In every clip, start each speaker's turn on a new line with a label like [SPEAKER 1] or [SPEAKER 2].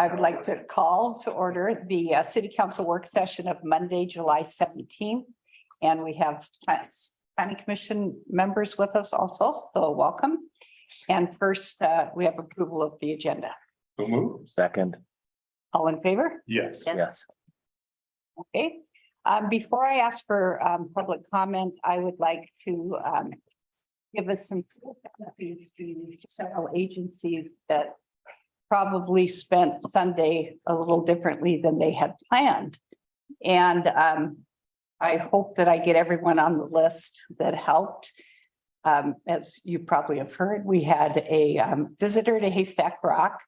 [SPEAKER 1] I would like to call to order the City Council work session of Monday, July 17th. And we have planning commission members with us also, so welcome. And first, we have approval of the agenda.
[SPEAKER 2] So move.
[SPEAKER 3] Second,
[SPEAKER 1] All in favor?
[SPEAKER 2] Yes.
[SPEAKER 3] yes.
[SPEAKER 1] Okay. Before I ask for public comment, I would like to give us some to several agencies that probably spent Sunday a little differently than they had planned. And I hope that I get everyone on the list that helped. As you probably have heard, we had a visitor to Haystack Rock.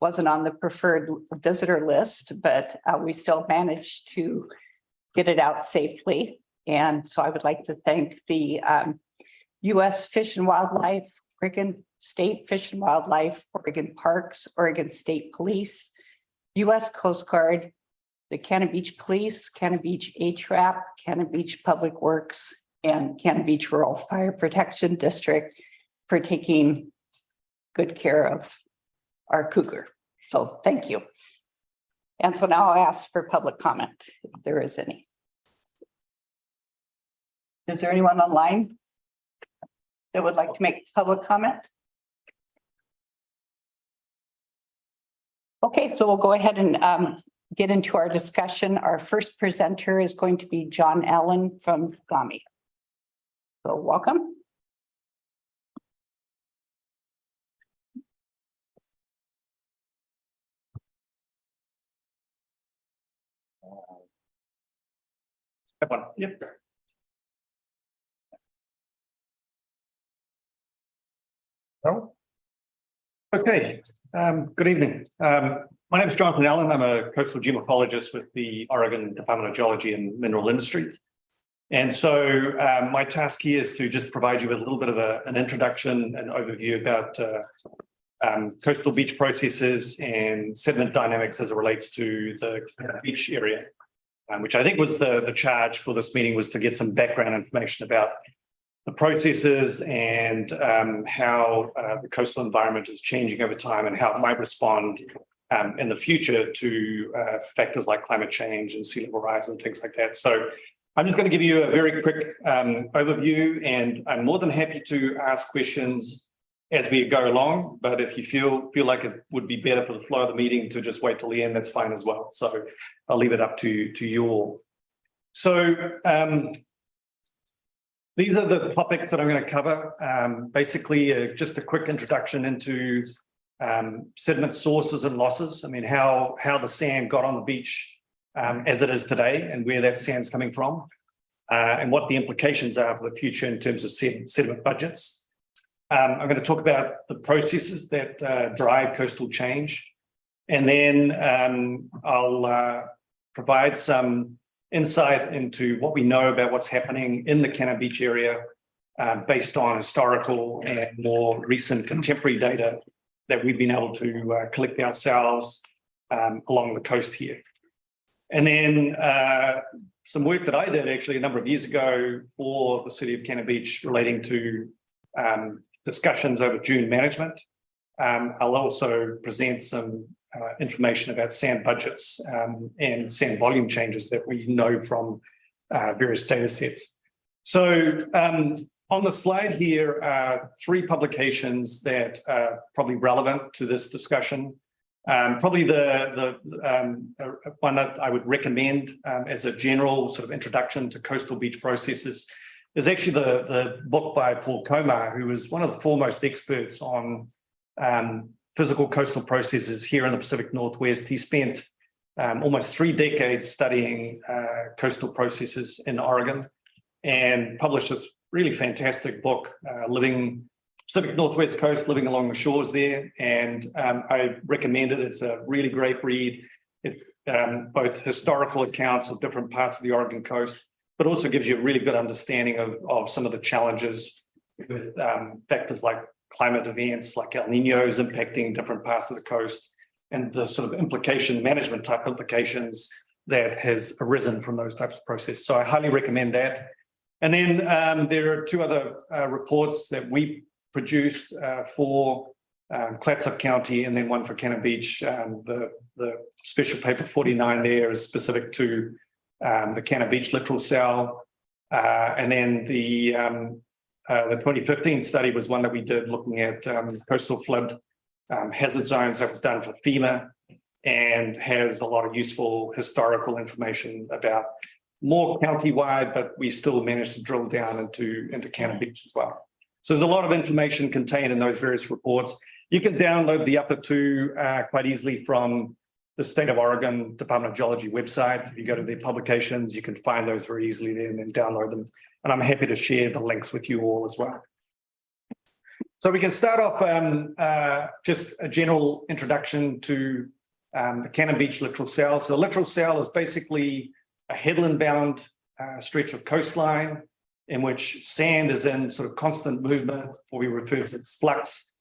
[SPEAKER 1] Wasn't on the preferred visitor list, but we still managed to get it out safely. And so I would like to thank the U.S. Fish and Wildlife, Oregon State Fish and Wildlife, Oregon Parks, Oregon State Police, U.S. Coast Guard, the Cannon Beach Police, Cannon Beach HRAP, Cannon Beach Public Works, and Cannon Beach Rural Fire Protection District for taking good care of our cougar. So thank you. And so now I'll ask for public comment, if there is any. Is there anyone online that would like to make public comment? Okay, so we'll go ahead and get into our discussion. Our first presenter is going to be John Allen from GAMI. So welcome.
[SPEAKER 2] Step one. Yep. Oh. Okay. Good evening. My name is Jonathan Allen. I'm a coastal geomorphologist with the Oregon Department of Geology and Mineral Industries. And so my task here is to just provide you with a little bit of an introduction and overview about coastal beach processes and sediment dynamics as it relates to the beach area, which I think was the charge for this meeting, was to get some background information about the processes and how the coastal environment is changing over time and how it might respond in the future to factors like climate change and sea level rise and things like that. So I'm just going to give you a very quick overview, and I'm more than happy to ask questions as we go along. But if you feel like it would be better for the flow of the meeting to just wait till the end, that's fine as well. So I'll leave it up to you all. So these are the topics that I'm going to cover. Basically, just a quick introduction into sediment sources and losses. I mean, how the sand got on the beach as it is today and where that sand's coming from, and what the implications are for the future in terms of sediment budgets. I'm going to talk about the processes that drive coastal change. And then I'll provide some insight into what we know about what's happening in the Cannon Beach area based on historical and more recent contemporary data that we've been able to collect ourselves along the coast here. And then some work that I did actually a number of years ago for the city of Cannon Beach relating to discussions over dune management. I'll also present some information about sand budgets and sand volume changes that we know from various data sets. So on the slide here are three publications that are probably relevant to this discussion. Probably the one that I would recommend as a general sort of introduction to coastal beach processes is actually the book by Paul Komar, who is one of the foremost experts on physical coastal processes here in the Pacific Northwest. He spent almost 3 decades studying coastal processes in Oregon and published this really fantastic book, Pacific Northwest coast, living along the shores there. And I recommend it. It's a really great read. It's both historical accounts of different parts of the Oregon coast, but also gives you a really good understanding of some of the challenges with factors like climate events like El Niños impacting different parts of the coast and the sort of management type implications that has arisen from those types of processes. So I highly recommend that. And then there are 2 other reports that we produced for Clatsop County, and then one for Cannon Beach. The special paper 49 there is specific to the Cannon Beach littoral cell. And then the 2015 study was one that we did looking at coastal flood hazard zones that was done for FEMA, and has a lot of useful historical information about more county-wide, but we still managed to drill down into Cannon Beach as well. So there's a lot of information contained in those various reports. You can download the upper two quite easily from the State of Oregon Department of Geology website. If you go to their publications, you can find those very easily there and then download them. And I'm happy to share the links with you all as well. So we can start off just a general introduction to the Cannon Beach littoral cell. So the littoral cell is basically a headland-bound stretch of coastline in which sand is in sort of constant movement, or we refer to it as flux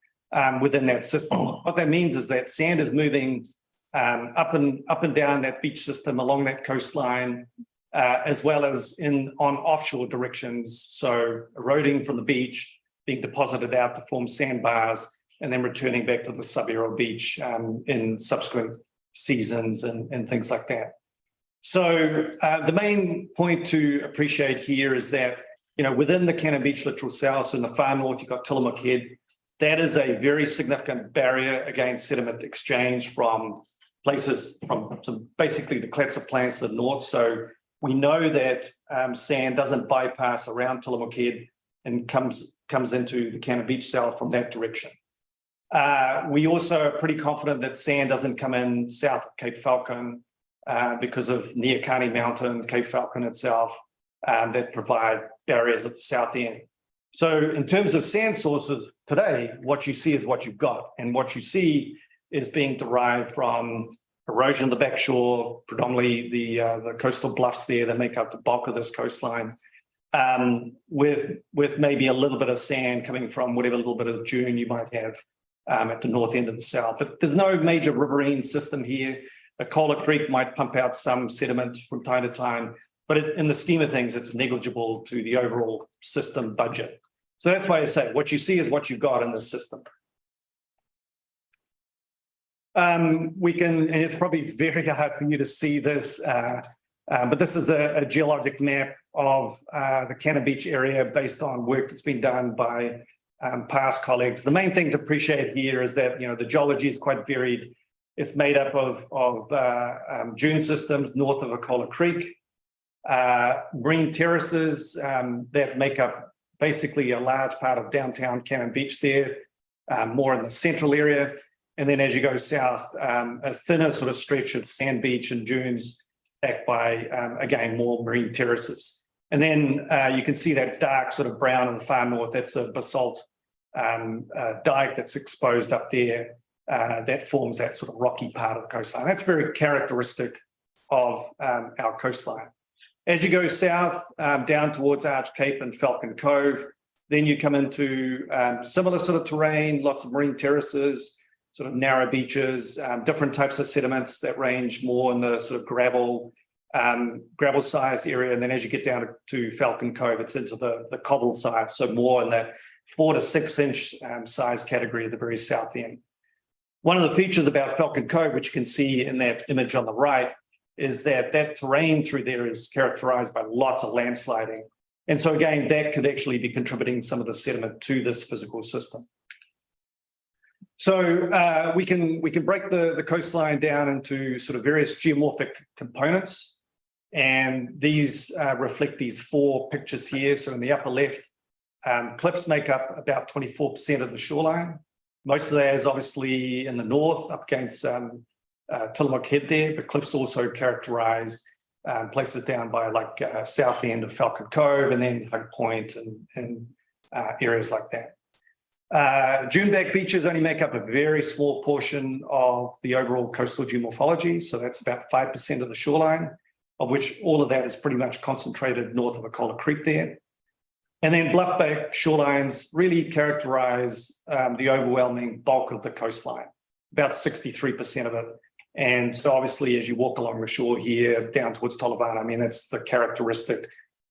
[SPEAKER 2] within that system. What that means is that sand is moving up and down that beach system along that coastline, as well as on offshore directions. So eroding from the beach, being deposited out to form sandbars, and then returning back to the subaerial beach in subsequent seasons and things like that. So the main point to appreciate here is that, within the Cannon Beach littoral cell, so in the far north, you've got Tillamook Head. That is a very significant barrier against sediment exchange from places from basically the Clatsop Plains to the north. So we know that sand doesn't bypass around Tillamook Head and comes into the Cannon Beach cell from that direction. We also are pretty confident that sand doesn't come in south of Cape Falcon because of Neakani Mountain, Cape Falcon itself, that provide barriers at the south end. So in terms of sand sources today, what you see is what you've got. And what you see is being derived from erosion of the back shore, predominantly the coastal bluffs there that make up the bulk of this coastline, with maybe a little bit of sand coming from whatever little bit of dune you might have at the north end of the cell. But there's no major riverine system here. Akola Creek might pump out some sediment from time to time, but in the scheme of things, it's negligible to the overall system budget. So that's why I say what you see is what you've got in this system. And it's probably very hard for you to see this, but this is a geologic map of the Cannon Beach area based on work that's been done by past colleagues. The main thing to appreciate here is that, the geology is quite varied. It's made up of dune systems north of Akola Creek, marine terraces that make up basically a large part of downtown Cannon Beach there, more in the central area. And then as you go south, a thinner sort of stretch of sand beach and dunes backed by, again, more marine terraces. And then you can see that dark sort of brown in the far north. That's a basalt dike that's exposed up there that forms that sort of rocky part of the coastline. That's very characteristic of our coastline. As you go south, down towards Arch Cape and Falcon Cove, then you come into similar sort of terrain, lots of marine terraces, sort of narrow beaches, different types of sediments that range more in the sort of gravel size area. And then as you get down to Falcon Cove, it's into the cobble size, so more in that 4 to 6 inch size category at the very south end. One of the features about Falcon Cove, which you can see in that image on the right, is that terrain through there is characterized by lots of landsliding. And so again, that could actually be contributing some of the sediment to this physical system. So we can break the coastline down into sort of various geomorphic components. And these reflect these 4 pictures here. So in the upper left, cliffs make up about 24% of the shoreline. Most of that is obviously in the north up against Tillamook Head there, but cliffs also characterize places down by like south end of Falcon Cove and then Hug Point and areas like that. Duneback beaches only make up a very small portion of the overall coastal geomorphology. So that's about 5% of the shoreline, of which all of that is pretty much concentrated north of Akola Creek there. And then bluffback shorelines really characterize the overwhelming bulk of the coastline, about 63% of it. And so obviously, as you walk along the shore here down towards Tolovana, I mean, that's the characteristic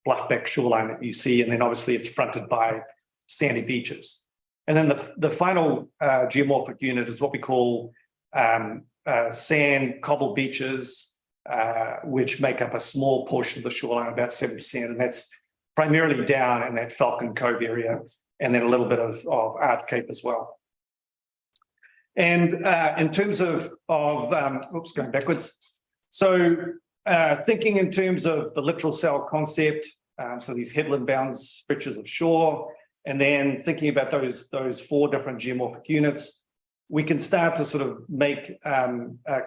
[SPEAKER 2] bluffback shoreline that you see. And then obviously it's fronted by sandy beaches. And then the final geomorphic unit is what we call sand cobble beaches, which make up a small portion of the shoreline, about 7%, and that's primarily down in that Falcon Cove area, and then a little bit of Arch Cape as well. And in terms of going backwards. So thinking in terms of the littoral cell concept, so these headland bound stretches of shore, and then thinking about those 4 different geomorphic units, we can start to sort of make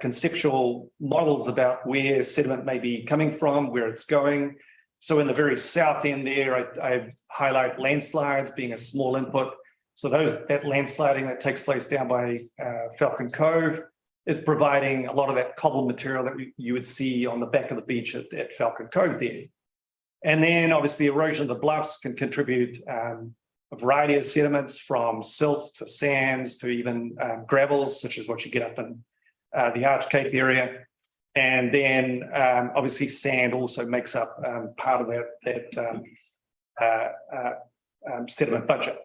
[SPEAKER 2] conceptual models about where sediment may be coming from, where it's going. So in the very south end there, I highlight landslides being a small input. So that landsliding that takes place down by Falcon Cove is providing a lot of that cobble material that you would see on the back of the beach at Falcon Cove there. And then obviously erosion of the bluffs can contribute a variety of sediments, from silts to sands to even gravels, such as what you get up in the Arch Cape area. And then obviously sand also makes up part of that sediment budget.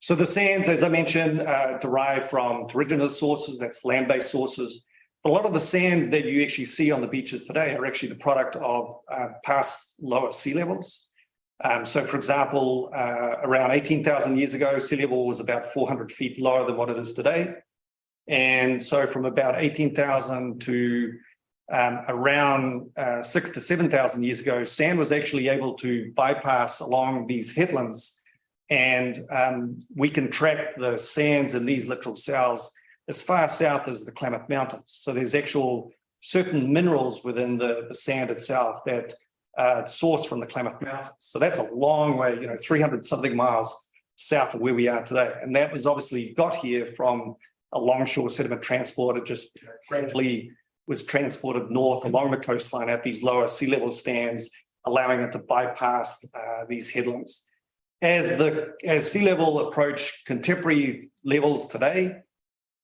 [SPEAKER 2] So the sands, as I mentioned, derive from terraginous sources, that's land-based sources. But a lot of the sand that you actually see on the beaches today are actually the product of past lower sea levels. So for example, around 18,000 years ago, sea level was about 400 feet lower than what it is today. And so from about 18,000 to around 6,000 to 7,000 years ago, sand was actually able to bypass along these headlands. And we can track the sands in these littoral cells as far south as the Klamath Mountains. So there's actual certain minerals within the sand itself that source from the Klamath Mountains. So that's a long way, 300 something miles south of where we are today. And that was obviously got here from a longshore sediment transport. It just gradually was transported north along the coastline at these lower sea level stands, allowing it to bypass these headlands. As sea level approached contemporary levels today,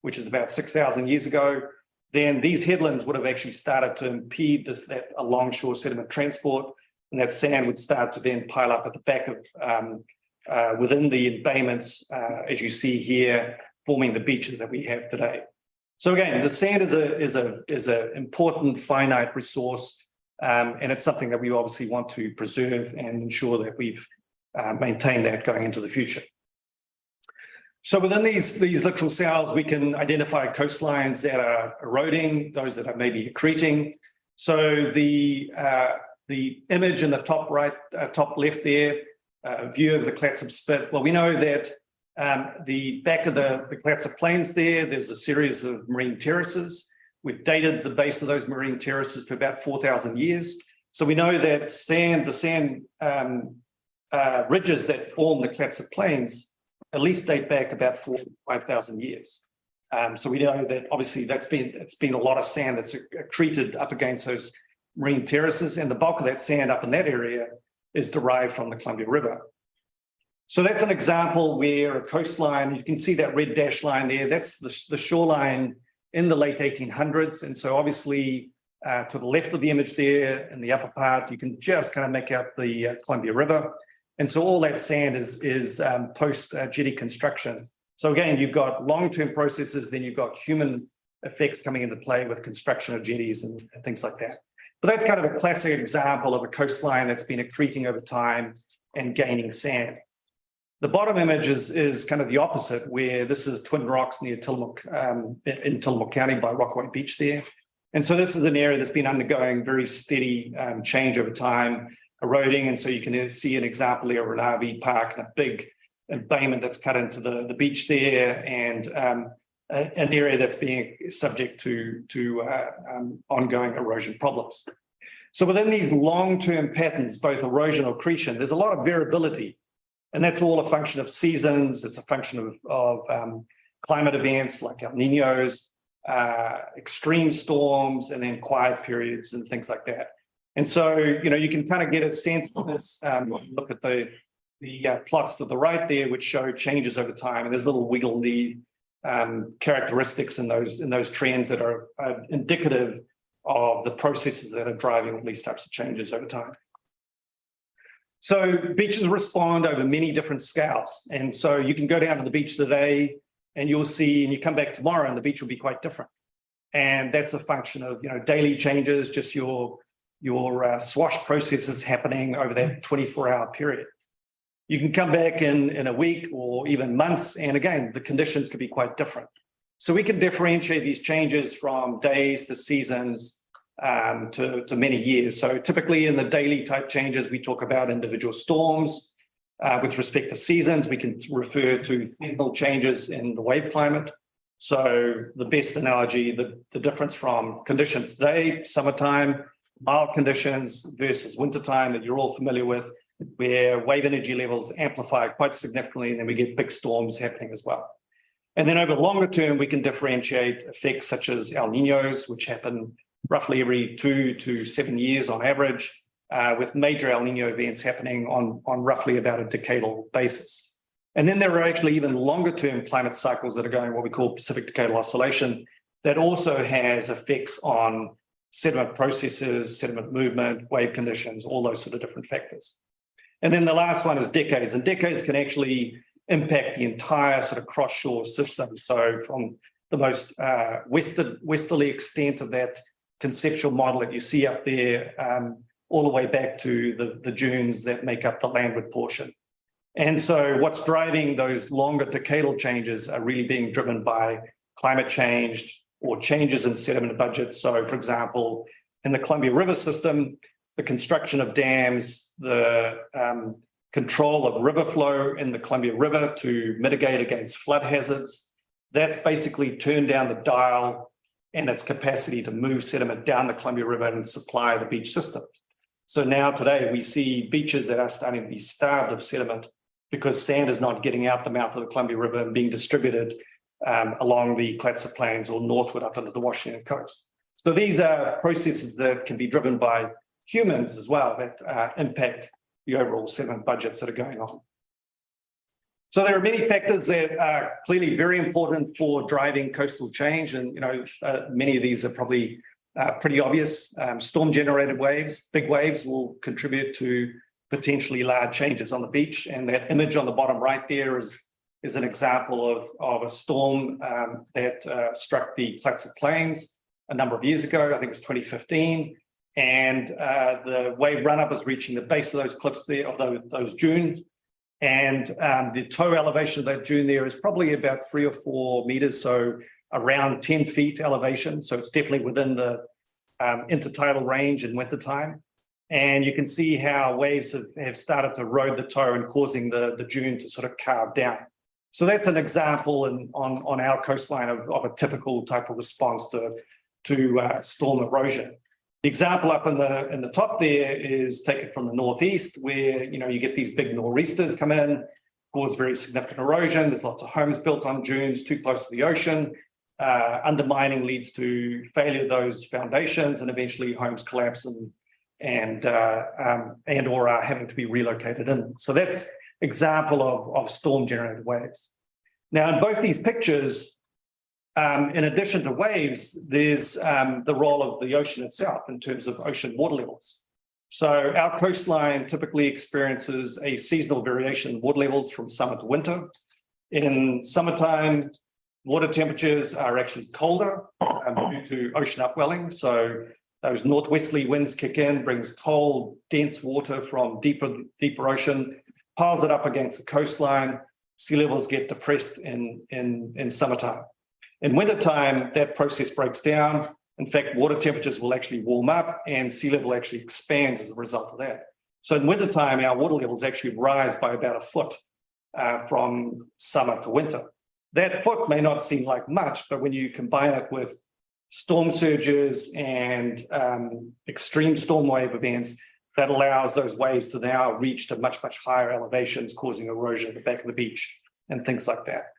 [SPEAKER 2] which is about 6,000 years ago, then these headlands would have actually started to impede that longshore sediment transport, and that sand would start to then pile up at the back of within the embayments, as you see here, forming the beaches that we have today. So again, the sand is a important finite resource, and it's something that we obviously want to preserve and ensure that we've maintain that going into the future. So within these littoral cells, we can identify coastlines that are eroding, those that are maybe accreting. So the image in the top right, top left there, view of the Clatsop Spit. Well, we know that the back of the Clatsop Plains there's a series of marine terraces. We've dated the base of those marine terraces to about 4,000 years. So we know that the sand ridges that form the Clatsop Plains at least date back about 4,000 to 5,000 years. So we know that obviously it's been a lot of sand that's accreted up against those marine terraces, and the bulk of that sand up in that area is derived from the Columbia River. So that's an example where a coastline, you can see that red dashed line there, that's the shoreline in the late 1800s. And so obviously to the left of the image there in the upper part, you can just kind of make out the Columbia River. And so all that sand is post jetty construction. So again, you've got long-term processes, then you've got human effects coming into play with construction of jetties and things like that. But that's kind of a classic example of a coastline that's been accreting over time and gaining sand. The bottom image is kind of the opposite, where this is Twin Rocks near Tillamook, in Tillamook County by Rockaway Beach there. And so this is an area that's been undergoing very steady change over time, eroding. And so you can see an example here of an RV park and a big embayment that's cut into the beach there, and an area that's being subject to ongoing erosion problems. So within these long-term patterns, both erosion or accretion, there's a lot of variability. And that's all a function of seasons. It's a function of climate events like El Niños, extreme storms, and then quiet periods and things like that. And so, you can kind of get a sense of this. Look at the plots to the right there, which show changes over time. And there's little wiggly characteristics in those trends that are indicative of the processes that are driving these types of changes over time. So beaches respond over many different scales. And so you can go down to the beach today and you'll see, and you come back tomorrow and the beach will be quite different. And that's a function of, daily changes, just your swash processes happening over that 24-hour period. You can come back in a week or even months, and again, the conditions could be quite different. So we can differentiate these changes from days to seasons to many years. So typically in the daily type changes, we talk about individual storms. With respect to seasons, we can refer to seasonal changes in the wave climate. So the best analogy, the difference from conditions today, summertime, mild conditions versus wintertime that you're all familiar with, where wave energy levels amplify quite significantly, and then we get big storms happening as well. And then over the longer term, we can differentiate effects such as El Niños, which happen roughly every 2 to 7 years on average, with major El Niño events happening on roughly about a decadal basis. And then there are actually even longer term climate cycles that are going what we call Pacific Decadal Oscillation that also has effects on sediment processes, sediment movement, wave conditions, all those sort of different factors. And then the last one is decades, and decades can actually impact the entire sort of cross-shore system. So from the most westerly extent of that conceptual model that you see up there, all the way back to the dunes that make up the landward portion. And so what's driving those longer decadal changes are really being driven by climate change or changes in sediment budgets. So for example, in the Columbia River system, the construction of dams, the control of river flow in the Columbia River to mitigate against flood hazards, that's basically turned down the dial and its capacity to move sediment down the Columbia River and supply the beach system. So now today we see beaches that are starting to be starved of sediment because sand is not getting out the mouth of the Columbia River and being distributed along the Clatsop Plains or northward up into the Washington coast. So these are processes that can be driven by humans as well that impact the overall sediment budgets that are going on. So there are many factors that are clearly very important for driving coastal change, and many of these are probably pretty obvious. Storm-generated waves, big waves, will contribute to potentially large changes on the beach, and that image on the bottom right there is an example of a storm that struck the Clatsop Plains a number of years ago. I think it was 2015. And the wave run-up is reaching the base of those cliffs there, of those dunes. And the toe elevation of that dune there is probably about 3 or 4 meters, so around 10 feet elevation. So it's definitely within the intertidal range in wintertime. And you can see how waves have started to erode the toe and causing the dune to sort of carve down. So that's an example on our coastline of a typical type of response to storm erosion. The example up in the top there is taken from the northeast, where you get these big nor'easters come in, cause very significant erosion. There's lots of homes built on dunes too close to the ocean. Undermining leads to failure of those foundations, and eventually homes collapse and or are having to be relocated in. So that's example of storm-generated waves. Now, in both these pictures, in addition to waves, there's the role of the ocean itself in terms of ocean water levels. So our coastline typically experiences a seasonal variation in water levels from summer to winter. In summertime, water temperatures are actually colder due to ocean upwelling. So those northwesterly winds kick in, brings cold, dense water from deeper ocean, piles it up against the coastline. Sea levels get depressed in summertime. In wintertime, that process breaks down. In fact, water temperatures will actually warm up and sea level actually expands as a result of that. So in wintertime, our water levels actually rise by about a foot from summer to winter. That foot may not seem like much, but when you combine it with storm surges and extreme storm wave events, that allows those waves to now reach to much, much higher elevations, causing erosion at the back of the beach and things like that.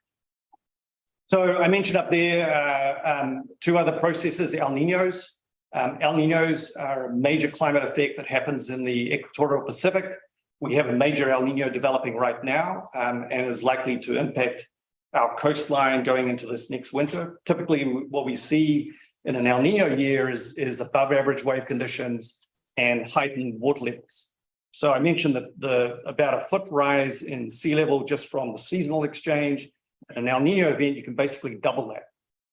[SPEAKER 2] So I mentioned up there 2 other processes, El Niños. El Niños are a major climate effect that happens in the equatorial Pacific. We have a major El Niño developing right now and is likely to impact our coastline going into this next winter. Typically, what we see in an El Niño year is above average wave conditions and heightened water levels. So I mentioned that about a foot rise in sea level just from the seasonal exchange. An El Nino event, you can basically double that.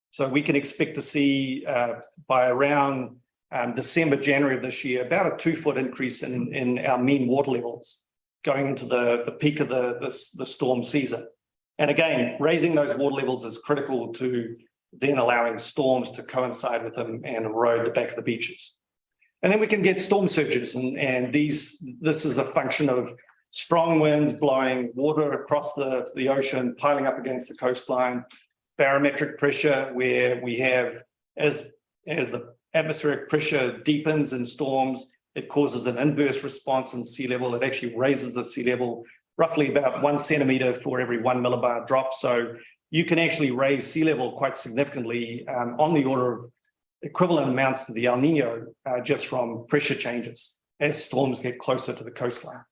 [SPEAKER 2] So we can expect to see by around December, January of this year, about a 2-foot increase in our mean water levels going into the peak of the storm season. And again, raising those water levels is critical to then allowing storms to coincide with them and erode the back of the beaches. And then we can get storm surges, and this is a function of strong winds blowing water across the ocean, piling up against the coastline, barometric pressure, where we have, as the atmospheric pressure deepens in storms, it causes an inverse response in sea level. It actually raises the sea level roughly about 1 centimeter for every 1 millibar drop. So you can actually raise sea level quite significantly on the order of equivalent amounts to the El Nino just from pressure changes as storms get closer to the coastline.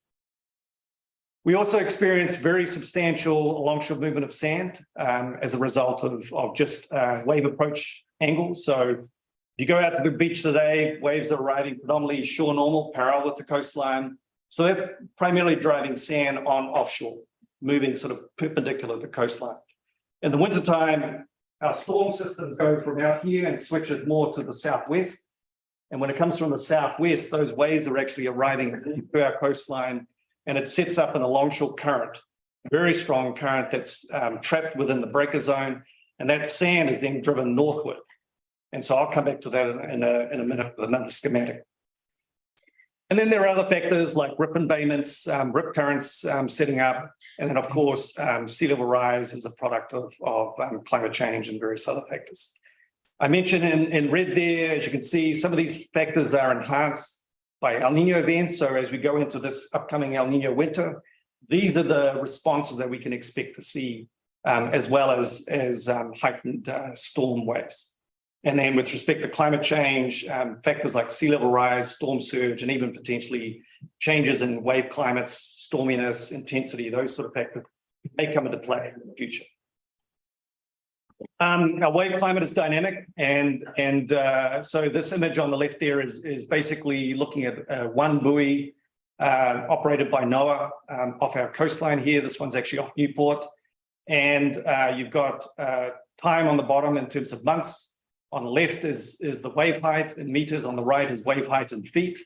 [SPEAKER 2] We also experience very substantial alongshore movement of sand as a result of just wave approach angles. So if you go out to the beach today, waves are arriving predominantly shore normal, parallel with the coastline. So that's primarily driving sand on offshore, moving sort of perpendicular to coastline. In the wintertime, our storm systems go from out here and switch it more to the southwest. And when it comes from the southwest, those waves are actually arriving to our coastline, and it sets up an alongshore current, a very strong current that's trapped within the breaker zone. And that sand is then driven northward. And so I'll come back to that in a minute with another schematic. And then there are other factors like rip embayments, rip currents setting up. And then, of course, sea level rise is a product of climate change and various other factors. I mentioned in red there, as you can see, some of these factors are enhanced by El Nino events. So as we go into this upcoming El Nino winter, these are the responses that we can expect to see, as well as heightened storm waves. And then with respect to climate change, factors like sea level rise, storm surge, and even potentially changes in wave climates, storminess, intensity, those sort of factors may come into play in the future. Our wave climate is dynamic, and so this image on the left there is basically looking at one buoy operated by NOAA off our coastline here. This one's actually off Newport. And you've got time on the bottom in terms of months. On the left is the wave height in meters, on the right is wave height in feet.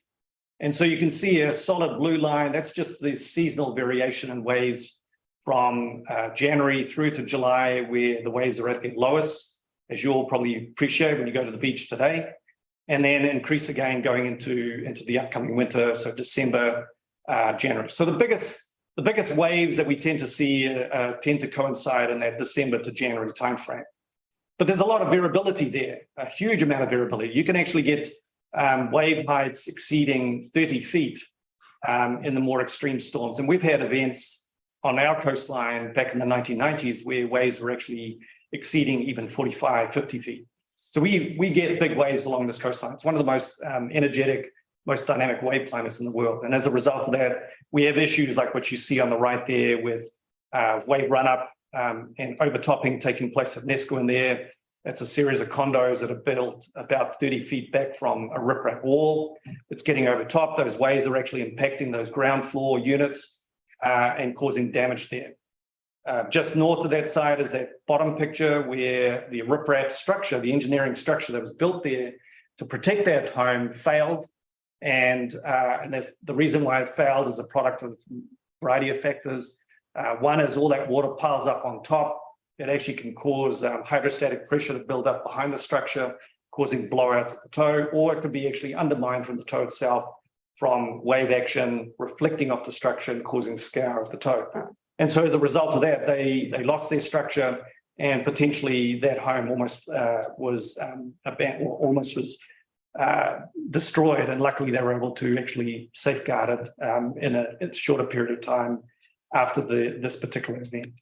[SPEAKER 2] And so you can see a solid blue line. That's just the seasonal variation in waves from January through to July, where the waves are at their lowest, as you all probably appreciate when you go to the beach today, and then increase again going into the upcoming winter, so December, January. So the biggest waves that we tend to see tend to coincide in that December to January timeframe. But there's a lot of variability there, a huge amount of variability. You can actually get wave heights exceeding 30 feet in the more extreme storms. And we've had events on our coastline back in the 1990s where waves were actually exceeding even 45, 50 feet. So we get big waves along this coastline. It's one of the most energetic, most dynamic wave climates in the world. And as a result of that, we have issues like what you see on the right there with wave run-up, and overtopping taking place at Nesco in there. That's a series of condos that are built about 30 feet back from a riprap wall. It's getting overtopped. Those waves are actually impacting those ground floor units and causing damage there. Just north of that side is that bottom picture where the riprap structure, the engineering structure that was built there to protect that home failed. And the reason why it failed is a product of a variety of factors. One is all that water piles up on top. It actually can cause hydrostatic pressure to build up behind the structure, causing blowouts at the toe, or it could be actually undermined from the toe itself from wave action reflecting off the structure and causing scour of the toe. And so as a result of that, they lost their structure, and potentially that home almost was destroyed. And luckily they were able to actually safeguard it in a shorter period of time after this particular event.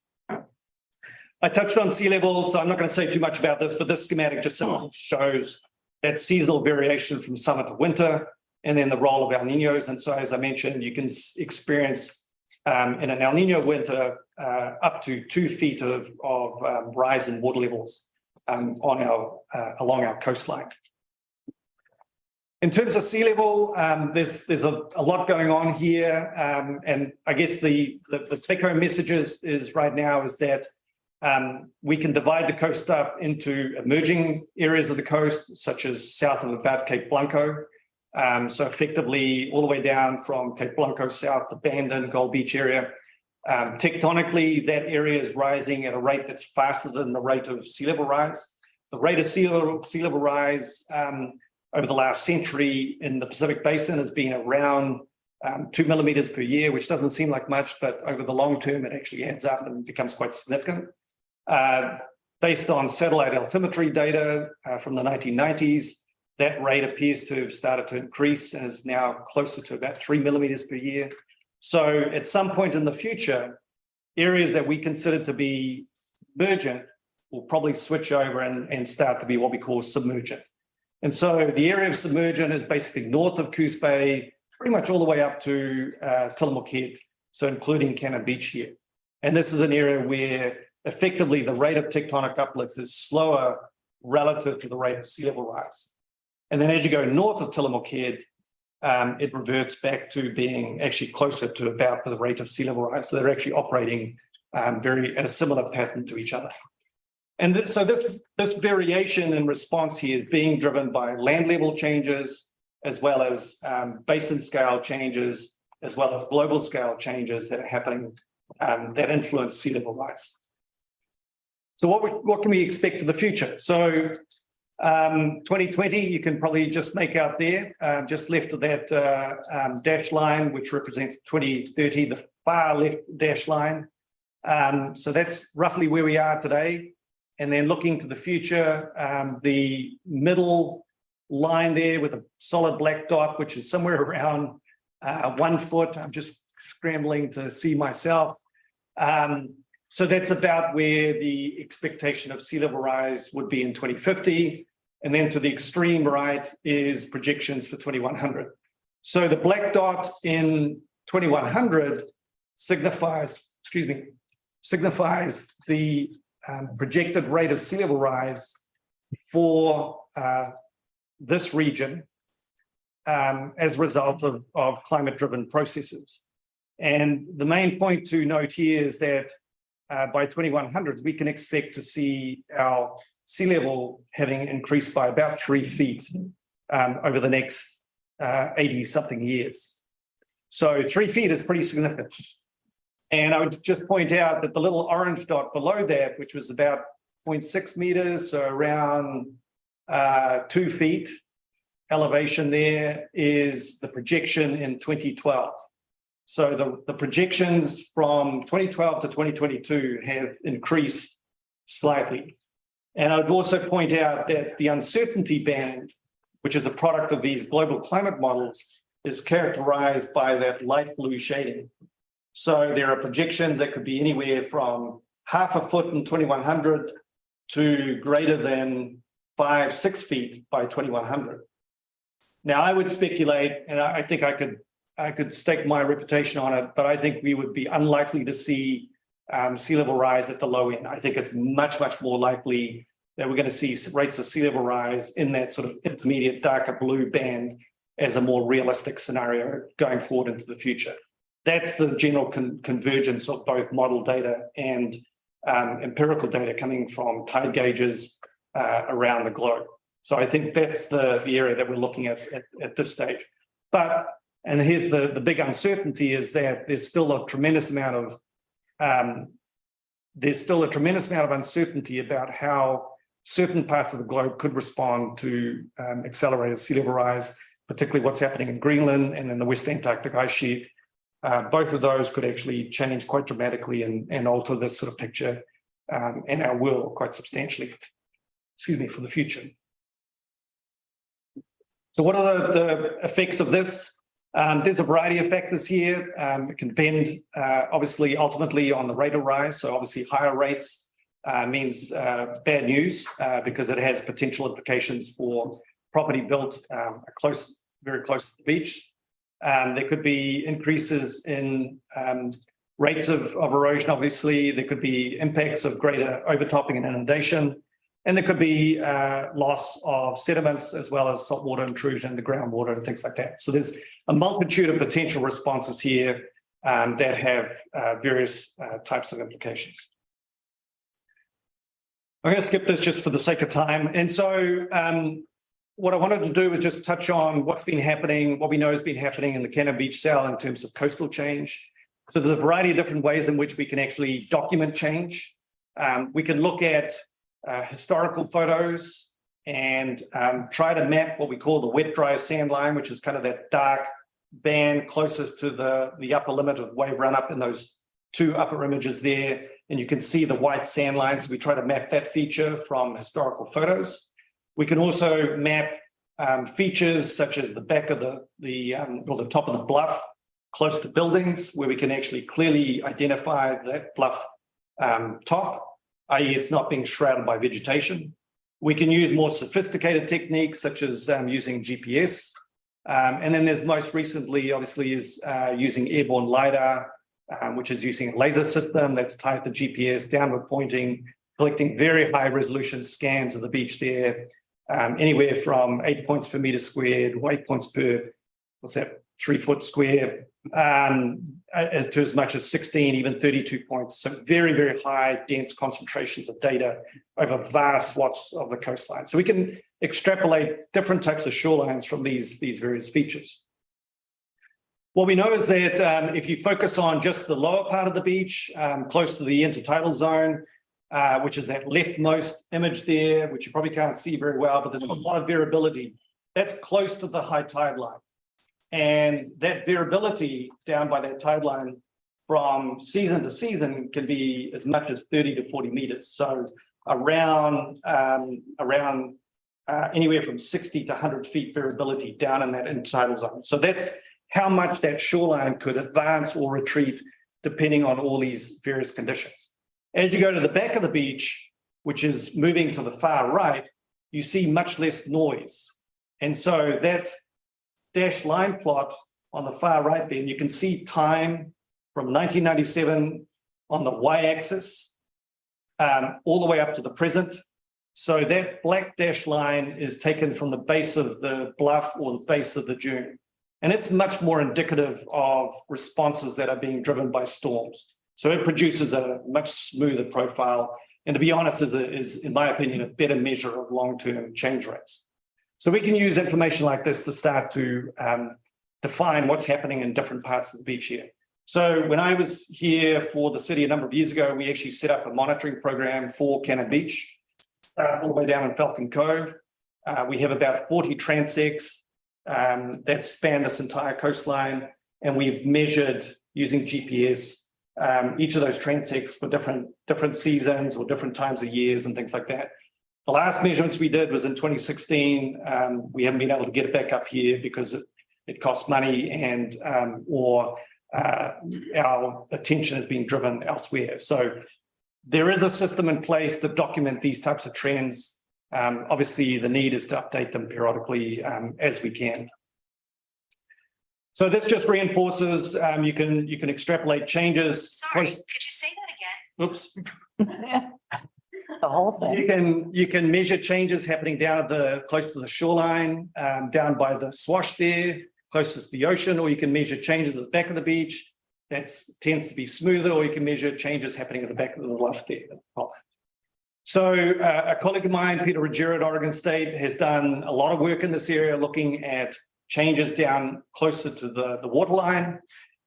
[SPEAKER 2] I touched on sea level, so I'm not going to say too much about this, but this schematic just shows that seasonal variation from summer to winter, and then the role of El Ninos. And so, as I mentioned, you can experience in an El Nino winter up to 2 feet of rise in water levels along our coastline. In terms of sea level, there's a lot going on here. And I guess the take-home message is right now is that we can divide the coast up into emerging areas of the coast, such as south of about Cape Blanco. So effectively all the way down from Cape Blanco south to Bandon, Gold Beach area. Tectonically, that area is rising at a rate that's faster than the rate of sea level rise. The rate of sea level rise over the last century in the Pacific Basin has been around 2 millimeters per year, which doesn't seem like much, but over the long term, it actually adds up and becomes quite significant. Based on satellite altimetry data from the 1990s, that rate appears to have started to increase and is now closer to about 3 millimeters per year. So at some point in the future, areas that we consider to be emergent will probably switch over and start to be what we call submergent. And so the area of submergent is basically north of Coos Bay, pretty much all the way up to Tillamook Head, so including Cannon Beach here. And this is an area where effectively the rate of tectonic uplift is slower relative to the rate of sea level rise. And then as you go north of Tillamook Head, it reverts back to being actually closer to about the rate of sea level rise. So they're actually operating at a similar pattern to each other. And so this variation in response here is being driven by land level changes, as well as basin scale changes, as well as global scale changes that are happening that influence sea level rise. So what can we expect for the future? So 2020, you can probably just make out there, just left of that dash line, which represents 2030, the far left dash line. So that's roughly where we are today. And then looking to the future, the middle line there with a solid black dot, which is somewhere around 1 foot. I'm just scrambling to see myself. So that's about where the expectation of sea level rise would be in 2050. And then to the extreme right is projections for 2100. So the black dot in 2100 signifies the projected rate of sea level rise for this region as a result of climate-driven processes. And the main point to note here is that by 2100, we can expect to see our sea level having increased by about 3 feet over the next 80-something years. So 3 feet is pretty significant. And I would just point out that the little orange dot below that, which was about 0.6 meters, so around 2 feet elevation there, is the projection in 2012. So the projections from 2012 to 2022 have increased slightly. And I would also point out that the uncertainty band, which is a product of these global climate models, is characterized by that light blue shading. So there are projections that could be anywhere from 0.5 foot in 2100 to greater than 5-6 feet by 2100. Now I would speculate, and I think I could stake my reputation on it, but I think we would be unlikely to see sea level rise at the low end. I think it's much, much more likely that we're going to see rates of sea level rise in that sort of intermediate darker blue band as a more realistic scenario going forward into the future. That's the general convergence of both model data and empirical data coming from tide gauges around the globe. So I think that's the area that we're looking at this stage. But, and here's the big uncertainty, is that there's still a tremendous amount of uncertainty about how certain parts of the globe could respond to accelerated sea level rise, particularly what's happening in Greenland and in the West Antarctic ice sheet. Both of those could actually change quite dramatically and alter this sort of picture and our world quite substantially, for the future. So what are the effects of this? There's a variety of factors here. It can depend, obviously, ultimately on the rate of rise. So obviously higher rates means bad news because it has potential implications for property built very close to the beach. There could be increases in rates of erosion, obviously. There could be impacts of greater overtopping and inundation. And there could be loss of sediments as well as saltwater intrusion in the groundwater and things like that. So there's a multitude of potential responses here that have various types of implications. I'm going to skip this just for the sake of time. And so what I wanted to do was just touch on what's been happening, what we know has been happening in the Cannon Beach Sow in terms of coastal change. So there's a variety of different ways in which we can actually document change. We can look at historical photos and try to map what we call the wet dry sand line, which is kind of that dark band closest to the upper limit of wave run up in those two upper images there. And you can see the white sand lines. We try to map that feature from historical photos. We can also map features such as the back of or the top of the bluff close to buildings, where we can actually clearly identify that bluff top, i.e. it's not being shrouded by vegetation. We can use more sophisticated techniques such as using GPS. And then there's most recently, obviously, is using airborne LiDAR, which is using a laser system that's tied to GPS, downward pointing, collecting very high resolution scans of the beach there, anywhere from 8 points per meter squared, 8 points per, 3 foot square, to as much as 16, even 32 points. So very, very high, dense concentrations of data over vast swaths of the coastline. So we can extrapolate different types of shorelines from these various features. What we know is that if you focus on just the lower part of the beach, close to the intertidal zone, which is that leftmost image there, which you probably can't see very well, but there's a lot of variability. That's close to the high tide line. And that variability down by that tide line from season to season can be as much as 30 to 40 meters. So around anywhere from 60 to 100 feet variability down in that intertidal zone. So that's how much that shoreline could advance or retreat depending on all these various conditions. As you go to the back of the beach, which is moving to the far right, you see much less noise. And so that dashed line plot on the far right there, and you can see time from 1997 on the y-axis all the way up to the present. So that black dashed line is taken from the base of the bluff or the base of the dune. And it's much more indicative of responses that are being driven by storms. So it produces a much smoother profile. And to be honest, is in my opinion, a better measure of long-term change rates. So we can use information like this to start to define what's happening in different parts of the beach here. So when I was here for the city a number of years ago, we actually set up a monitoring program for Cannon Beach, all the way down in Falcon Cove. We have about 40 transects that span this entire coastline, and we've measured using GPS each of those transects for different seasons or different times of years and things like that. The last measurements we did was in 2016. We haven't been able to get it back up here because it costs money and or our attention has been driven elsewhere. So there is a system in place to document these types of trends. Obviously, the need is to update them periodically as we can. So this just reinforces you can extrapolate changes.
[SPEAKER 3] Sorry, could you say that again?
[SPEAKER 2] Oops.
[SPEAKER 1] The whole thing.
[SPEAKER 2] You can measure changes happening down at close to the shoreline, down by the swash there, closest to the ocean, or you can measure changes at the back of the beach. That tends to be smoother, or you can measure changes happening at the back of the bluff there. So a colleague of mine, Peter Ruggiero at Oregon State, has done a lot of work in this area looking at changes down closer to the waterline.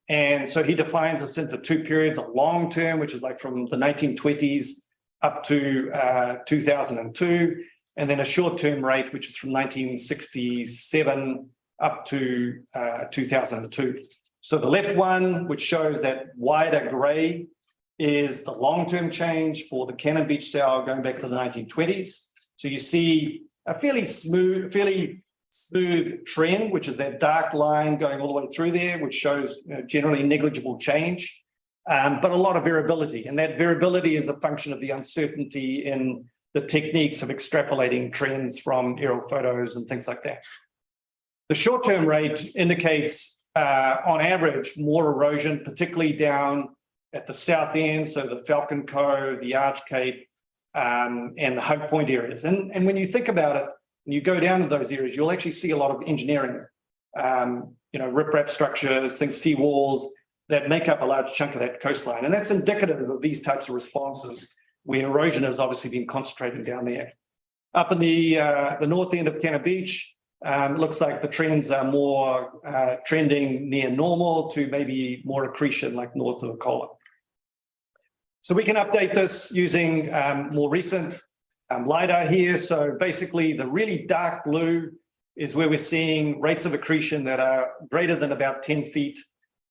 [SPEAKER 2] And so he defines this into two periods, a long term, which is like from the 1920s up to 2002, and then a short-term rate, which is from 1967 up to 2002. So the left one, which shows that wider gray, is the long-term change for the Cannon Beach Sow going back to the 1920s. So you see a fairly smooth trend, which is that dark line going all the way through there, which shows generally negligible change. But a lot of variability, and that variability is a function of the uncertainty in the techniques of extrapolating trends from aerial photos and things like that. The short-term rate indicates, on average, more erosion, particularly down at the south end, so the Falcon Cove, the Arch Cape, and the Hope Point areas. And when you think about it, and you go down to those areas, you'll actually see a lot of engineering, riprap structures, think seawalls that make up a large chunk of that coastline. And that's indicative of these types of responses where erosion has obviously been concentrated down there. Up in the north end of Cannon Beach, it looks like the trends are more trending near normal to maybe more accretion like north of Akola. So we can update this using more recent LiDAR here. So basically the really dark blue is where we're seeing rates of accretion that are greater than about 10 feet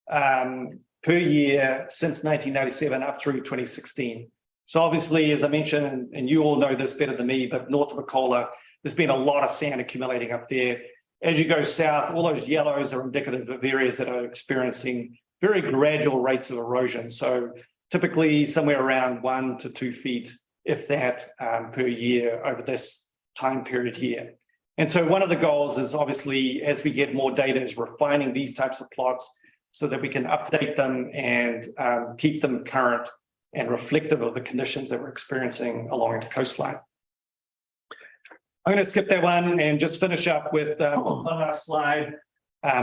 [SPEAKER 2] per year since 1997 up through 2016. So obviously, as I mentioned, and you all know this better than me, but north of Akola, there's been a lot of sand accumulating up there. As you go south, all those yellows are indicative of areas that are experiencing very gradual rates of erosion. So typically somewhere around 1 to 2 feet, if that, per year over this time period here. And so one of the goals is obviously, as we get more data, is refining these types of plots so that we can update them and keep them current and reflective of the conditions that we're experiencing along the coastline. I'm going to skip that one and just finish up with one last slide,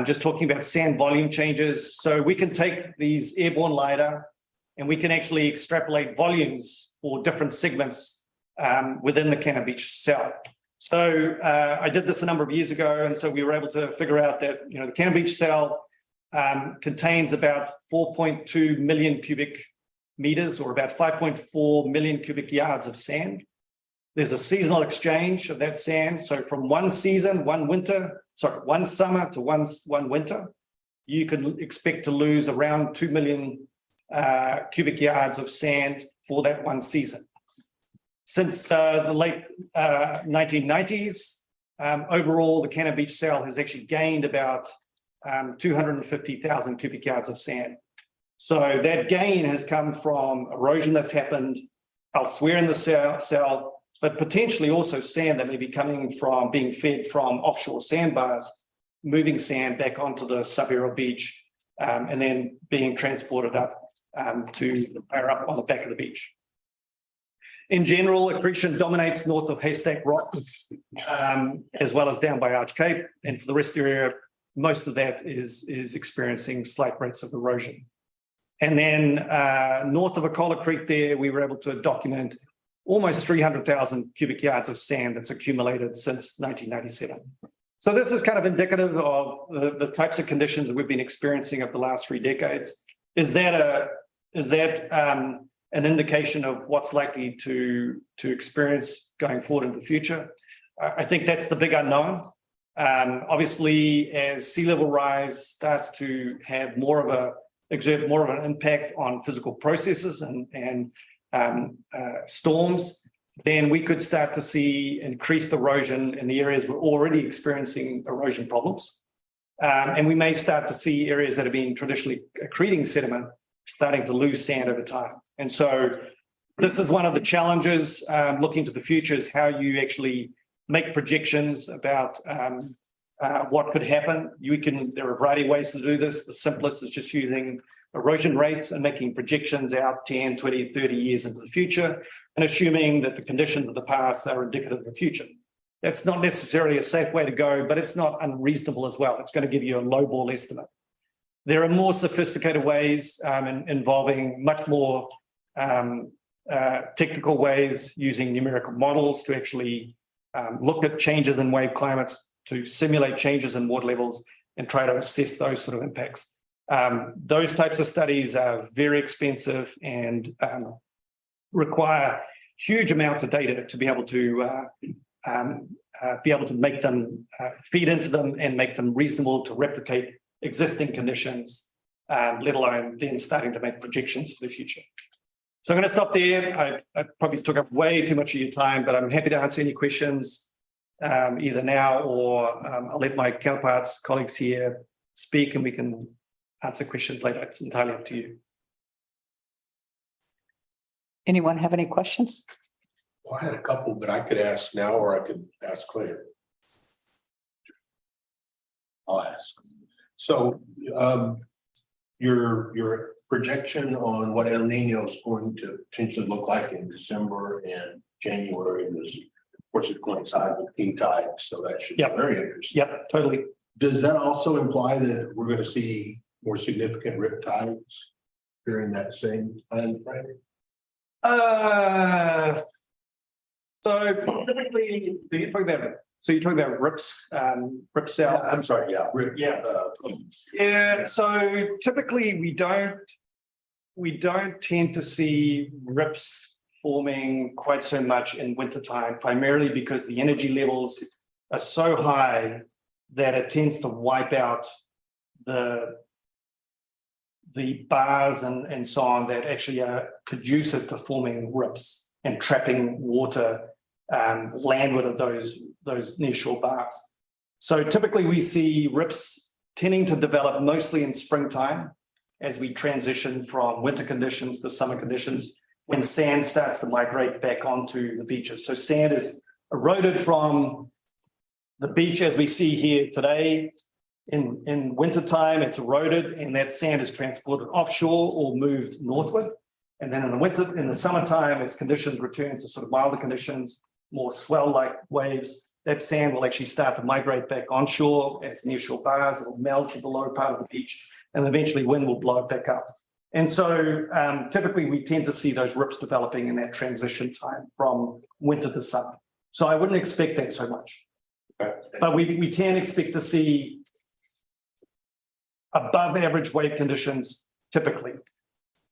[SPEAKER 2] just talking about sand volume changes. So we can take these airborne LiDAR and we can actually extrapolate volumes for different segments within the Cannon Beach cell. So I did this a number of years ago, and so we were able to figure out that the Cannon Beach cell contains about 4.2 million cubic meters, or about 5.4 million cubic yards of sand. There's a seasonal exchange of that sand. So from one season, one summer to one winter, you could expect to lose around 2 million cubic yards of sand for that one season. Since the late 1990s, overall, the Cannon Beach cell has actually gained about 250,000 cubic yards of sand. So that gain has come from erosion that's happened elsewhere in the cell, but potentially also sand that may be coming from being fed from offshore sandbars, moving sand back onto the subaerial beach, and then being transported up to higher up on the back of the beach. In general, accretion dominates north of Haystack Rock, as well as down by Arch Cape. And for the rest of the area, most of that is experiencing slight rates of erosion. And then north of Akola Creek there, we were able to document almost 300,000 cubic yards of sand that's accumulated since 1997. So this is kind of indicative of the types of conditions that we've been experiencing over the last 3 decades. Is that an indication of what's likely to experience going forward in the future? I think that's the big unknown. Obviously, as sea level rise starts to have exert more of an impact on physical processes and storms, then we could start to see increased erosion in the areas we're already experiencing erosion problems. And we may start to see areas that have been traditionally accreting sediment starting to lose sand over time. And so this is one of the challenges looking to the future, is how you actually make projections about what could happen. There are a variety of ways to do this. The simplest is just using erosion rates and making projections out 10, 20, 30 years into the future, and assuming that the conditions of the past are indicative of the future. That's not necessarily a safe way to go, but it's not unreasonable as well. It's going to give you a lowball estimate. There are more sophisticated ways involving much more technical ways using numerical models to actually look at changes in wave climates, to simulate changes in water levels and try to assess those sort of impacts. Those types of studies are very expensive and require huge amounts of data to be able to make them feed into them and make them reasonable to replicate existing conditions, let alone then starting to make projections for the future. So I'm going to stop there. I probably took up way too much of your time, but I'm happy to answer any questions either now or I'll let my counterparts, colleagues here speak and we can answer questions later. It's entirely up to you.
[SPEAKER 1] Anyone have any questions?
[SPEAKER 4] Well, I had a couple, but I could ask now or I could ask later. I'll ask. So your projection on what El Nino is going to potentially look like in December and January, and there's, of course, it coincides with king tide, so that should be
[SPEAKER 2] Yep.
[SPEAKER 4] very interesting.
[SPEAKER 2] Yep, totally.
[SPEAKER 4] Does that also imply that we're gonna see more significant rip tides during that same time frame?
[SPEAKER 2] So typically, you're talking about rips, rip cells.
[SPEAKER 4] I'm sorry, yeah. Rip,
[SPEAKER 2] Yeah. Yeah, so typically we don't tend to see rips forming quite so much in wintertime, primarily because the energy levels are so high that it tends to wipe out the bars and so on that actually are conducive to forming rips and trapping water landward of those nearshore bars. So typically we see rips tending to develop mostly in springtime as we transition from winter conditions to summer conditions when sand starts to migrate back onto the beaches. So sand is eroded from the beach as we see here today. In wintertime, it's eroded and that sand is transported offshore or moved northward. And then in the summertime, as conditions return to sort of milder conditions, more swell-like waves, that sand will actually start to migrate back onshore as nearshore bars. It'll melt to the lower part of the beach and eventually wind will blow it back up. And so typically we tend to see those rips developing in that transition time from winter to summer. So I wouldn't expect that so much. But we can expect to see above average wave conditions typically,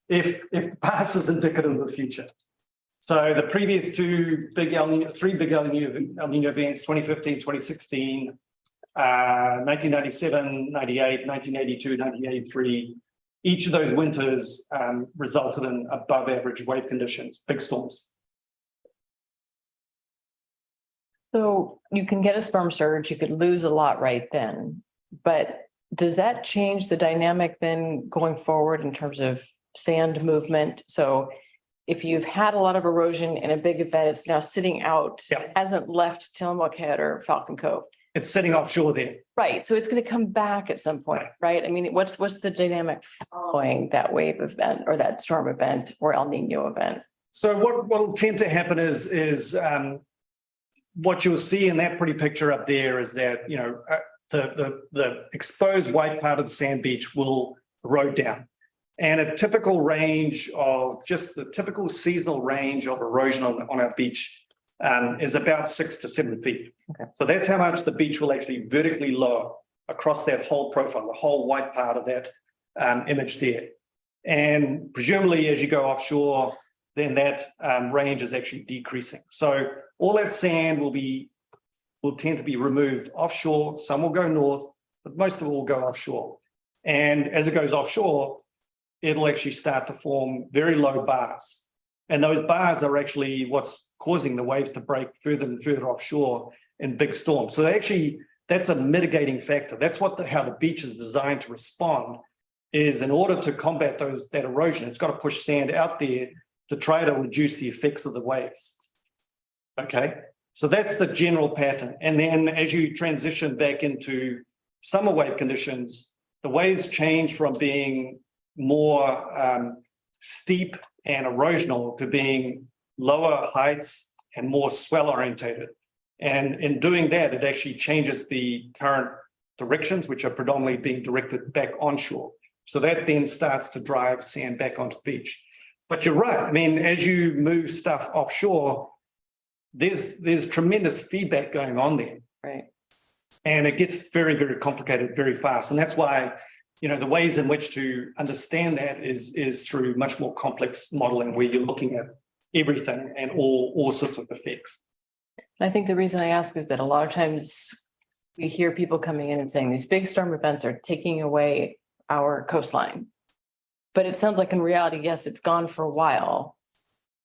[SPEAKER 2] if past is indicative of the future. So the previous three big El Nino events, 2015, 2016, 1997, 98, 1982, 1983, each of those winters resulted in above average wave conditions, big storms.
[SPEAKER 5] So you can get a storm surge, you could lose a lot right then, but does that change the dynamic then going forward in terms of sand movement? So if you've had a lot of erosion in a big event, it's now sitting out,
[SPEAKER 2] Yeah.
[SPEAKER 5] hasn't left Tillamook Head or Falcon Cove.
[SPEAKER 2] It's sitting offshore there.
[SPEAKER 5] Right, so it's going to come back at some point, right? I mean, what's the dynamic following that wave event or that storm event or El Nino event?
[SPEAKER 2] So what will tend to happen is what you'll see in that pretty picture up there is that, you know, the exposed white part of the sand beach will erode down. And a typical range of just the typical seasonal range of erosion on our beach is about 6 to 7 feet.
[SPEAKER 5] Okay.
[SPEAKER 2] So that's how much the beach will actually vertically lower across that whole profile, the whole white part of that image there. And presumably as you go offshore, then that range is actually decreasing. So all that sand will tend to be removed offshore. Some will go north, but most of it will go offshore. And as it goes offshore, it'll actually start to form very low bars. And those bars are actually what's causing the waves to break further and further offshore in big storms. So that's a mitigating factor. That's how the beach is designed to respond, is in order to combat that erosion, it's got to push sand out there to try to reduce the effects of the waves. Okay, so that's the general pattern. And then as you transition back into summer wave conditions, the waves change from being more steep and erosional to being lower heights and more swell orientated. And in doing that, it actually changes the current directions, which are predominantly being directed back onshore. So that then starts to drive sand back onto the beach. But you're right. I mean, as you move stuff offshore, there's tremendous feedback going on there.
[SPEAKER 5] Right.
[SPEAKER 2] And it gets very, very complicated very fast. And that's why, you know, the ways in which to understand that is through much more complex modeling where you're looking at everything and all sorts of effects.
[SPEAKER 5] I think the reason I ask is that a lot of times we hear people coming in and saying these big storm events are taking away our coastline. But it sounds like in reality, yes, it's gone for a while,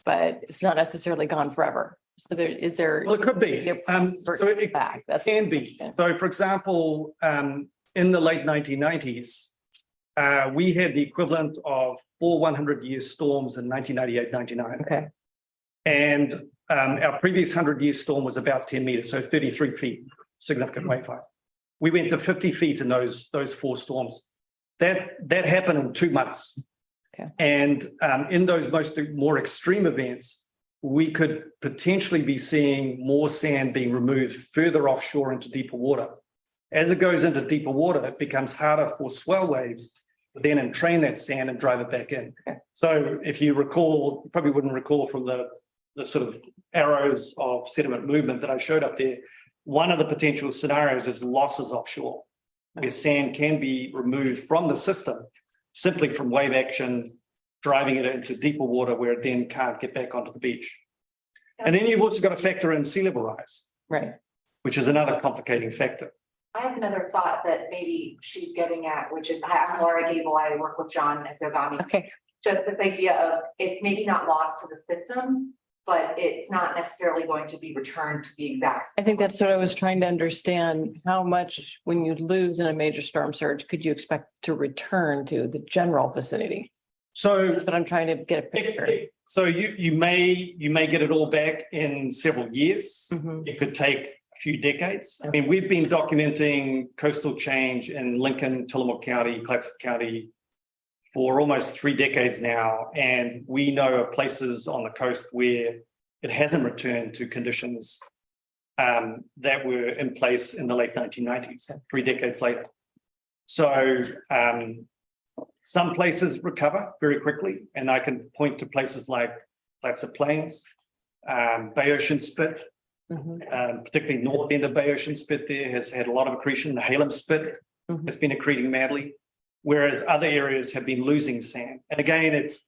[SPEAKER 5] but it's not necessarily gone forever. So well,
[SPEAKER 2] it could be. So it
[SPEAKER 5] back. That's
[SPEAKER 2] can be. So for example, in the late 1990s, we had the equivalent of 4 100-year storms in 1998, 99.
[SPEAKER 5] Okay.
[SPEAKER 2] And our previous 100-year storm was about 10 meters, so 33 feet, significant wave height. We went to 50 feet in those 4 storms. That happened in 2 months.
[SPEAKER 5] Okay.
[SPEAKER 2] And in those more extreme events, we could potentially be seeing more sand being removed further offshore into deeper water. As it goes into deeper water, it becomes harder for swell waves to then entrain that sand and drive it back in. So if you recall, you probably wouldn't recall from the sort of arrows of sediment movement that I showed up there, one of the potential scenarios is losses offshore, where sand can be removed from the system simply from wave action, driving it into deeper water where it then can't get back onto the beach. And then you've also got to factor in sea level rise,
[SPEAKER 5] Right.
[SPEAKER 2] which is another complicating factor.
[SPEAKER 3] I have another thought that maybe she's getting at, which is, I'm Laura Gable, I work with John at Dogami.
[SPEAKER 1] Okay,
[SPEAKER 3] Just this idea of, it's maybe not lost to the system, but it's not necessarily going to be returned to the exact.
[SPEAKER 5] I think that's what I was trying to understand. How much, when you lose in a major storm surge, could you expect to return to the general vicinity?
[SPEAKER 2] So
[SPEAKER 5] That's what I'm trying to get a picture.
[SPEAKER 2] So you may get it all back in several years.
[SPEAKER 5] Mhm.
[SPEAKER 2] It could take a few decades. I mean, we've been documenting coastal change in Lincoln, Tillamook County, Clatsop County for almost 3 decades now. And we know of places on the coast where it hasn't returned to conditions that were in place in the late 1990s, 3 decades later. So some places recover very quickly, and I can point to places like Clatsop Plains, Bay Ocean Spit,
[SPEAKER 5] Mhm.
[SPEAKER 2] particularly north end of Bay Ocean Spit there has had a lot of accretion. The Halem Spit
[SPEAKER 5] Mhm.
[SPEAKER 2] has been accreting madly, whereas other areas have been losing sand. And again, it's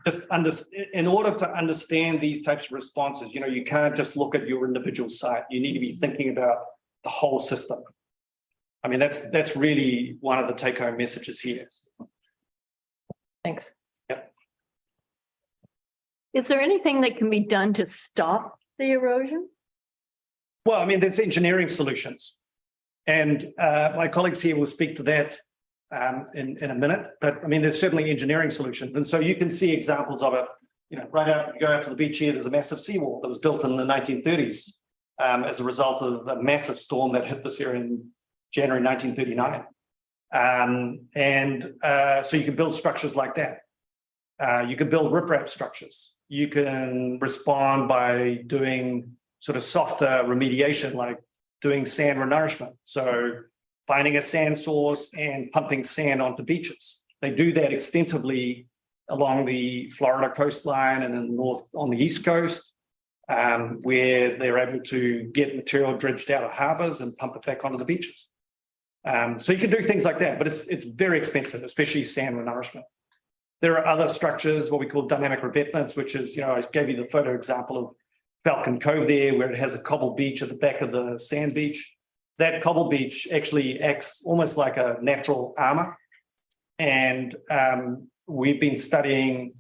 [SPEAKER 2] just in order to understand these types of responses, you can't just look at your individual site. You need to be thinking about the whole system. I mean, that's really one of the take-home messages here.
[SPEAKER 5] Thanks.
[SPEAKER 6] Is there anything that can be done to stop the erosion?
[SPEAKER 2] Well, I mean, there's engineering solutions. And my colleagues here will speak to that in a minute. But I mean, there's certainly engineering solutions. And so you can see examples of it, right after you go out to the beach here, there's a massive seawall that was built in the 1930s as a result of a massive storm that hit this area in January 1939. So you can build structures like that. You can build riprap structures. You can respond by doing sort of softer remediation, like doing sand renourishment. So finding a sand source and pumping sand onto beaches. They do that extensively along the Florida coastline and in the north on the East Coast, where they're able to get material dredged out of harbors and pump it back onto the beaches. So you can do things like that, but it's very expensive, especially sand renourishment. There are other structures, what we call dynamic revetments, which is, I gave you the photo example of Falcon Cove there, where it has a cobble beach at the back of the sand beach. That cobble beach actually acts almost like a natural armor. And we've been studying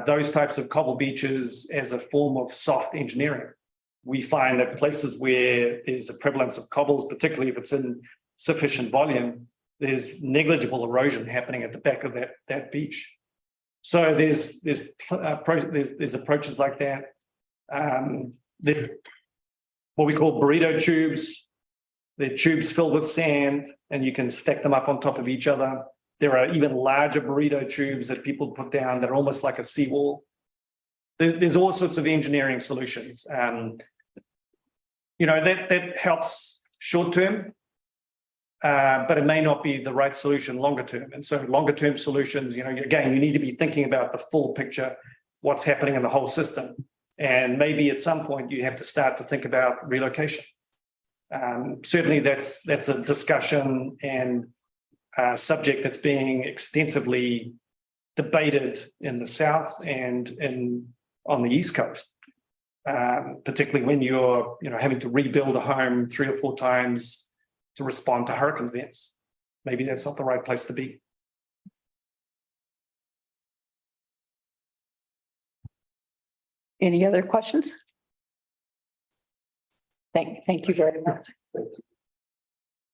[SPEAKER 2] those types of cobble beaches as a form of soft engineering. We find that places where there's a prevalence of cobbles, particularly if it's in sufficient volume, there's negligible erosion happening at the back of that beach. So there's approaches like that. There's what we call burrito tubes. They're tubes filled with sand, and you can stack them up on top of each other. There are even larger burrito tubes that people put down that are almost like a seawall. There's all sorts of engineering solutions. That helps short term. But it may not be the right solution longer term. And so longer term solutions, again, you need to be thinking about the full picture, what's happening in the whole system. And maybe at some point you have to start to think about relocation. Certainly that's a discussion and a subject that's being extensively debated in the South and on the East Coast, particularly when you're having to rebuild a home 3 or 4 times to respond to hurricane events. Maybe that's not the right place to be.
[SPEAKER 1] Any other questions? Thank you very much.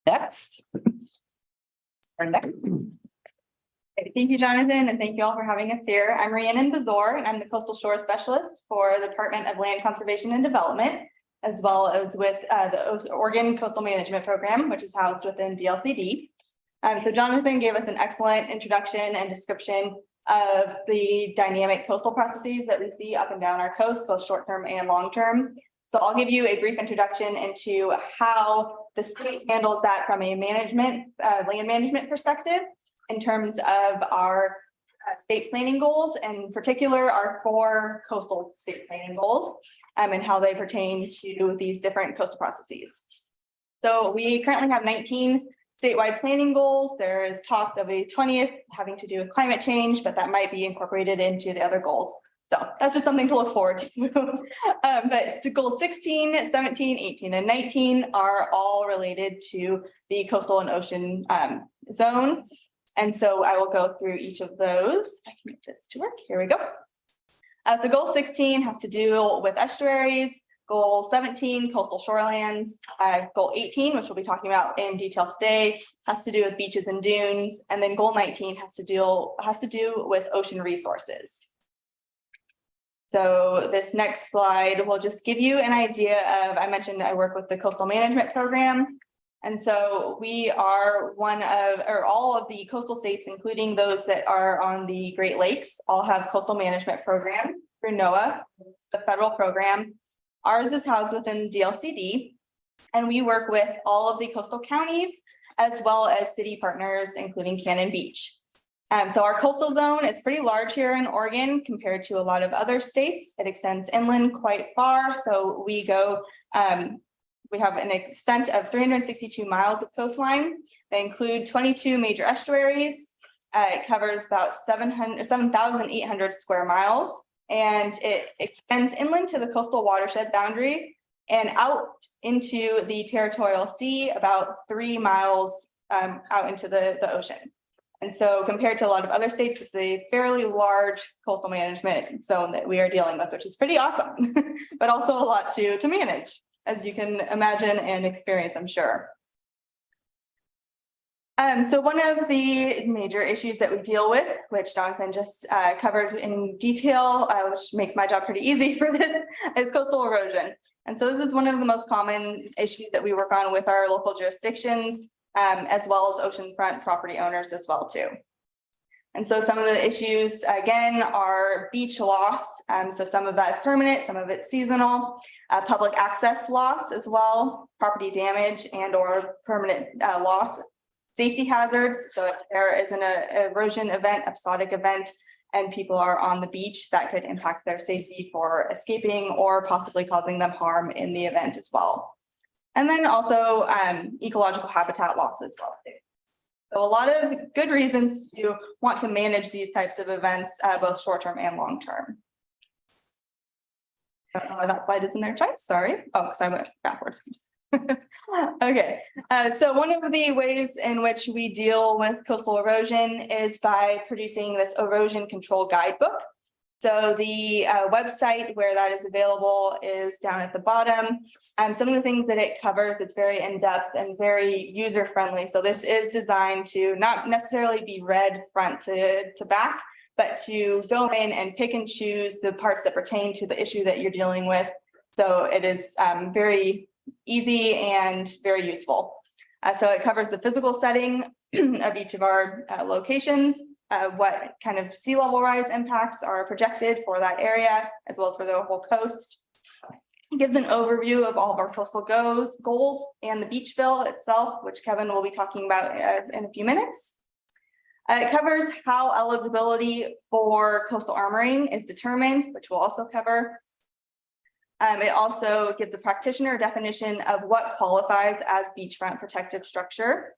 [SPEAKER 1] Next. Thank
[SPEAKER 7] you, Jonathan, and thank you all for having us here. I'm Rhiannon Bazor, and I'm the Coastal Shore Specialist for the Department of Land Conservation and Development, as well as with the Oregon Coastal Management Program, which is housed within DLCD. So Jonathan gave us an excellent introduction and description of the dynamic coastal processes that we see up and down our coast, both short-term and long-term. So I'll give you a brief introduction into how the state handles that from a management, land management perspective in terms of our state planning goals, and in particular, our 4 coastal state planning goals, and how they pertain to these different coastal processes. So we currently have 19 statewide planning goals. There is talks of a 20th having to do with climate change, but that might be incorporated into the other goals. So that's just something to look forward to. But the goals 16, 17, 18, and 19 are all related to the coastal and ocean zone. And so I will go through each of those. I can get this to work. Here we go. So goal 16 has to do with estuaries. Goal 17, coastal shorelands. Goal 18, which we'll be talking about in detail today, has to do with beaches and dunes. And then goal 19 has to do with ocean resources. So this next slide will just give you an idea of, I mentioned I work with the coastal management program. And so we are all of the coastal states, including those that are on the Great Lakes, all have coastal management programs through NOAA, it's the federal program. Ours is housed within DLCD, and we work with all of the coastal counties as well as city partners, including Cannon Beach. So our coastal zone is pretty large here in Oregon compared to a lot of other states. It extends inland quite far. So we go, we have an extent of 362 miles of coastline. They include 22 major estuaries. It covers about 7,800 square miles, and it extends inland to the coastal watershed boundary and out into the territorial sea about 3 miles out into the ocean. And so compared to a lot of other states, it's a fairly large coastal management zone that we are dealing with, which is pretty awesome, but also a lot to manage, as you can imagine and experience, I'm sure. So one of the major issues that we deal with, which Jonathan just covered in detail, which makes my job pretty easy for this, is coastal erosion. And so this is one of the most common issues that we work on with our local jurisdictions, as well as oceanfront property owners as well too. And so some of the issues, again, are beach loss. So some of that is permanent, some of it's seasonal, public access loss as well, property damage and or permanent loss, safety hazards. So if there is an erosion event, episodic event, and people are on the beach, that could impact their safety for escaping or possibly causing them harm in the event as well. And then also ecological habitat loss as well too. So a lot of good reasons to want to manage these types of events, both short-term and long-term. I don't know why that slide is in there twice, sorry. Oh, because I went backwards. Okay, so one of the ways in which we deal with coastal erosion is by producing this erosion control guidebook. So the website where that is available is down at the bottom. Some of the things that it covers, it's very in-depth and very user-friendly. So this is designed to not necessarily be read front to back, but to go in and pick and choose the parts that pertain to the issue that you're dealing with. So it is very easy and very useful. So it covers the physical setting of each of our locations, what kind of sea level rise impacts are projected for that area, as well as for the whole coast. It gives an overview of all of our coastal goals and the beach bill itself, which Kevin will be talking about in a few minutes. It covers how eligibility for coastal armoring is determined, which we'll also cover. It also gives a practitioner definition of what qualifies as beachfront protective structure.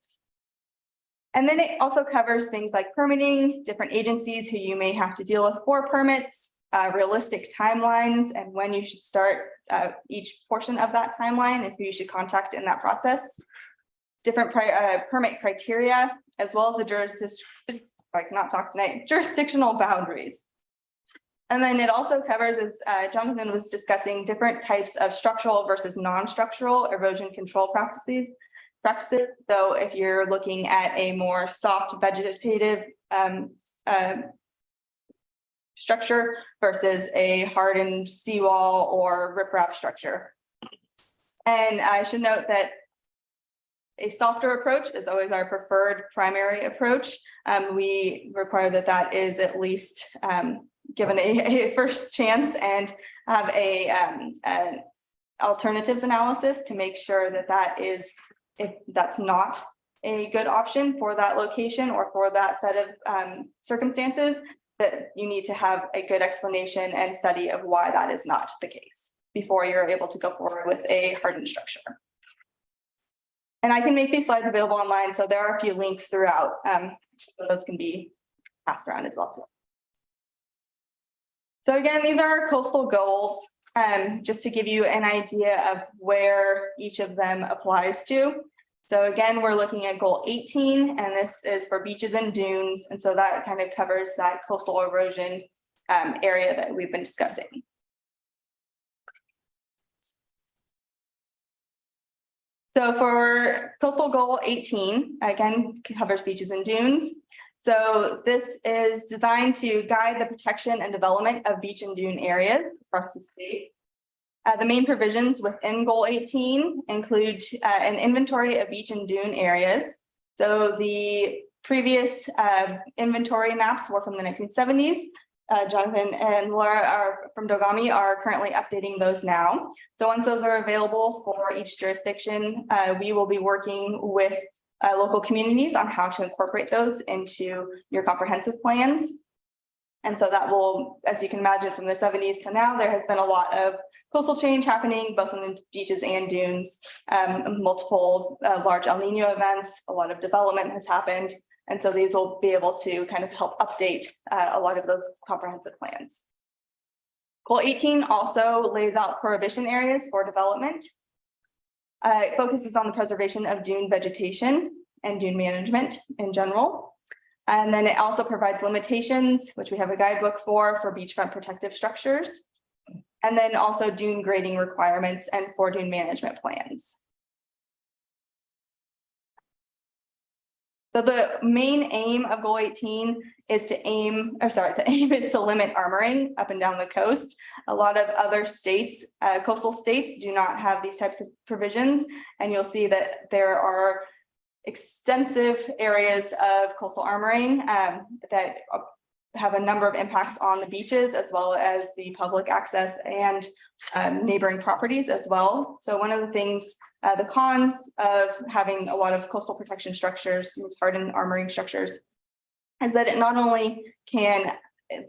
[SPEAKER 7] And then it also covers things like permitting, different agencies who you may have to deal with for permits, realistic timelines, and when you should start each portion of that timeline and who you should contact in that process. Different permit criteria, as well as the jurisdictional boundaries. And then it also covers, as Jonathan was discussing, different types of structural versus non-structural erosion control practices. So if you're looking at a more soft vegetative structure versus a hardened seawall or riprap structure. And I should note that a softer approach is always our preferred primary approach. We require that that is at least given a first chance and have an alternatives analysis to make sure that that is, if that's not a good option for that location or for that set of circumstances, that you need to have a good explanation and study of why that is not the case before you're able to go forward with a hardened structure. And I can make these slides available online, so there are a few links throughout. So those can be passed around as well. So again, these are coastal goals, just to give you an idea of where each of them applies to. So again, we're looking at goal 18, and this is for beaches and dunes. And so that kind of covers that coastal erosion area that we've been discussing. So for coastal goal 18, again, covers beaches and dunes. So this is designed to guide the protection and development of beach and dune areas across the state. The main provisions within goal 18 include an inventory of beach and dune areas. So the previous inventory maps were from the 1970s. Jonathan and Laura from Dogami are currently updating those now. So once those are available for each jurisdiction, we will be working with local communities on how to incorporate those into your comprehensive plans. And so that will, as you can imagine, from the 70s to now, there has been a lot of coastal change happening, both in the beaches and dunes, multiple large El Nino events, a lot of development has happened. And so these will be able to kind of help update a lot of those comprehensive plans. Goal 18 also lays out prohibition areas for development. It focuses on the preservation of dune vegetation and dune management in general. And then it also provides limitations, which we have a guidebook for beachfront protective structures. And then also dune grading requirements and for dune management plans. So the main aim of goal 18 is to the aim is to limit armoring up and down the coast. A lot of other states, coastal states, do not have these types of provisions. And you'll see that there are extensive areas of coastal armoring that have a number of impacts on the beaches, as well as the public access and neighboring properties as well. So one of the things, the cons of having a lot of coastal protection structures, these hardened armoring structures, is that it not only can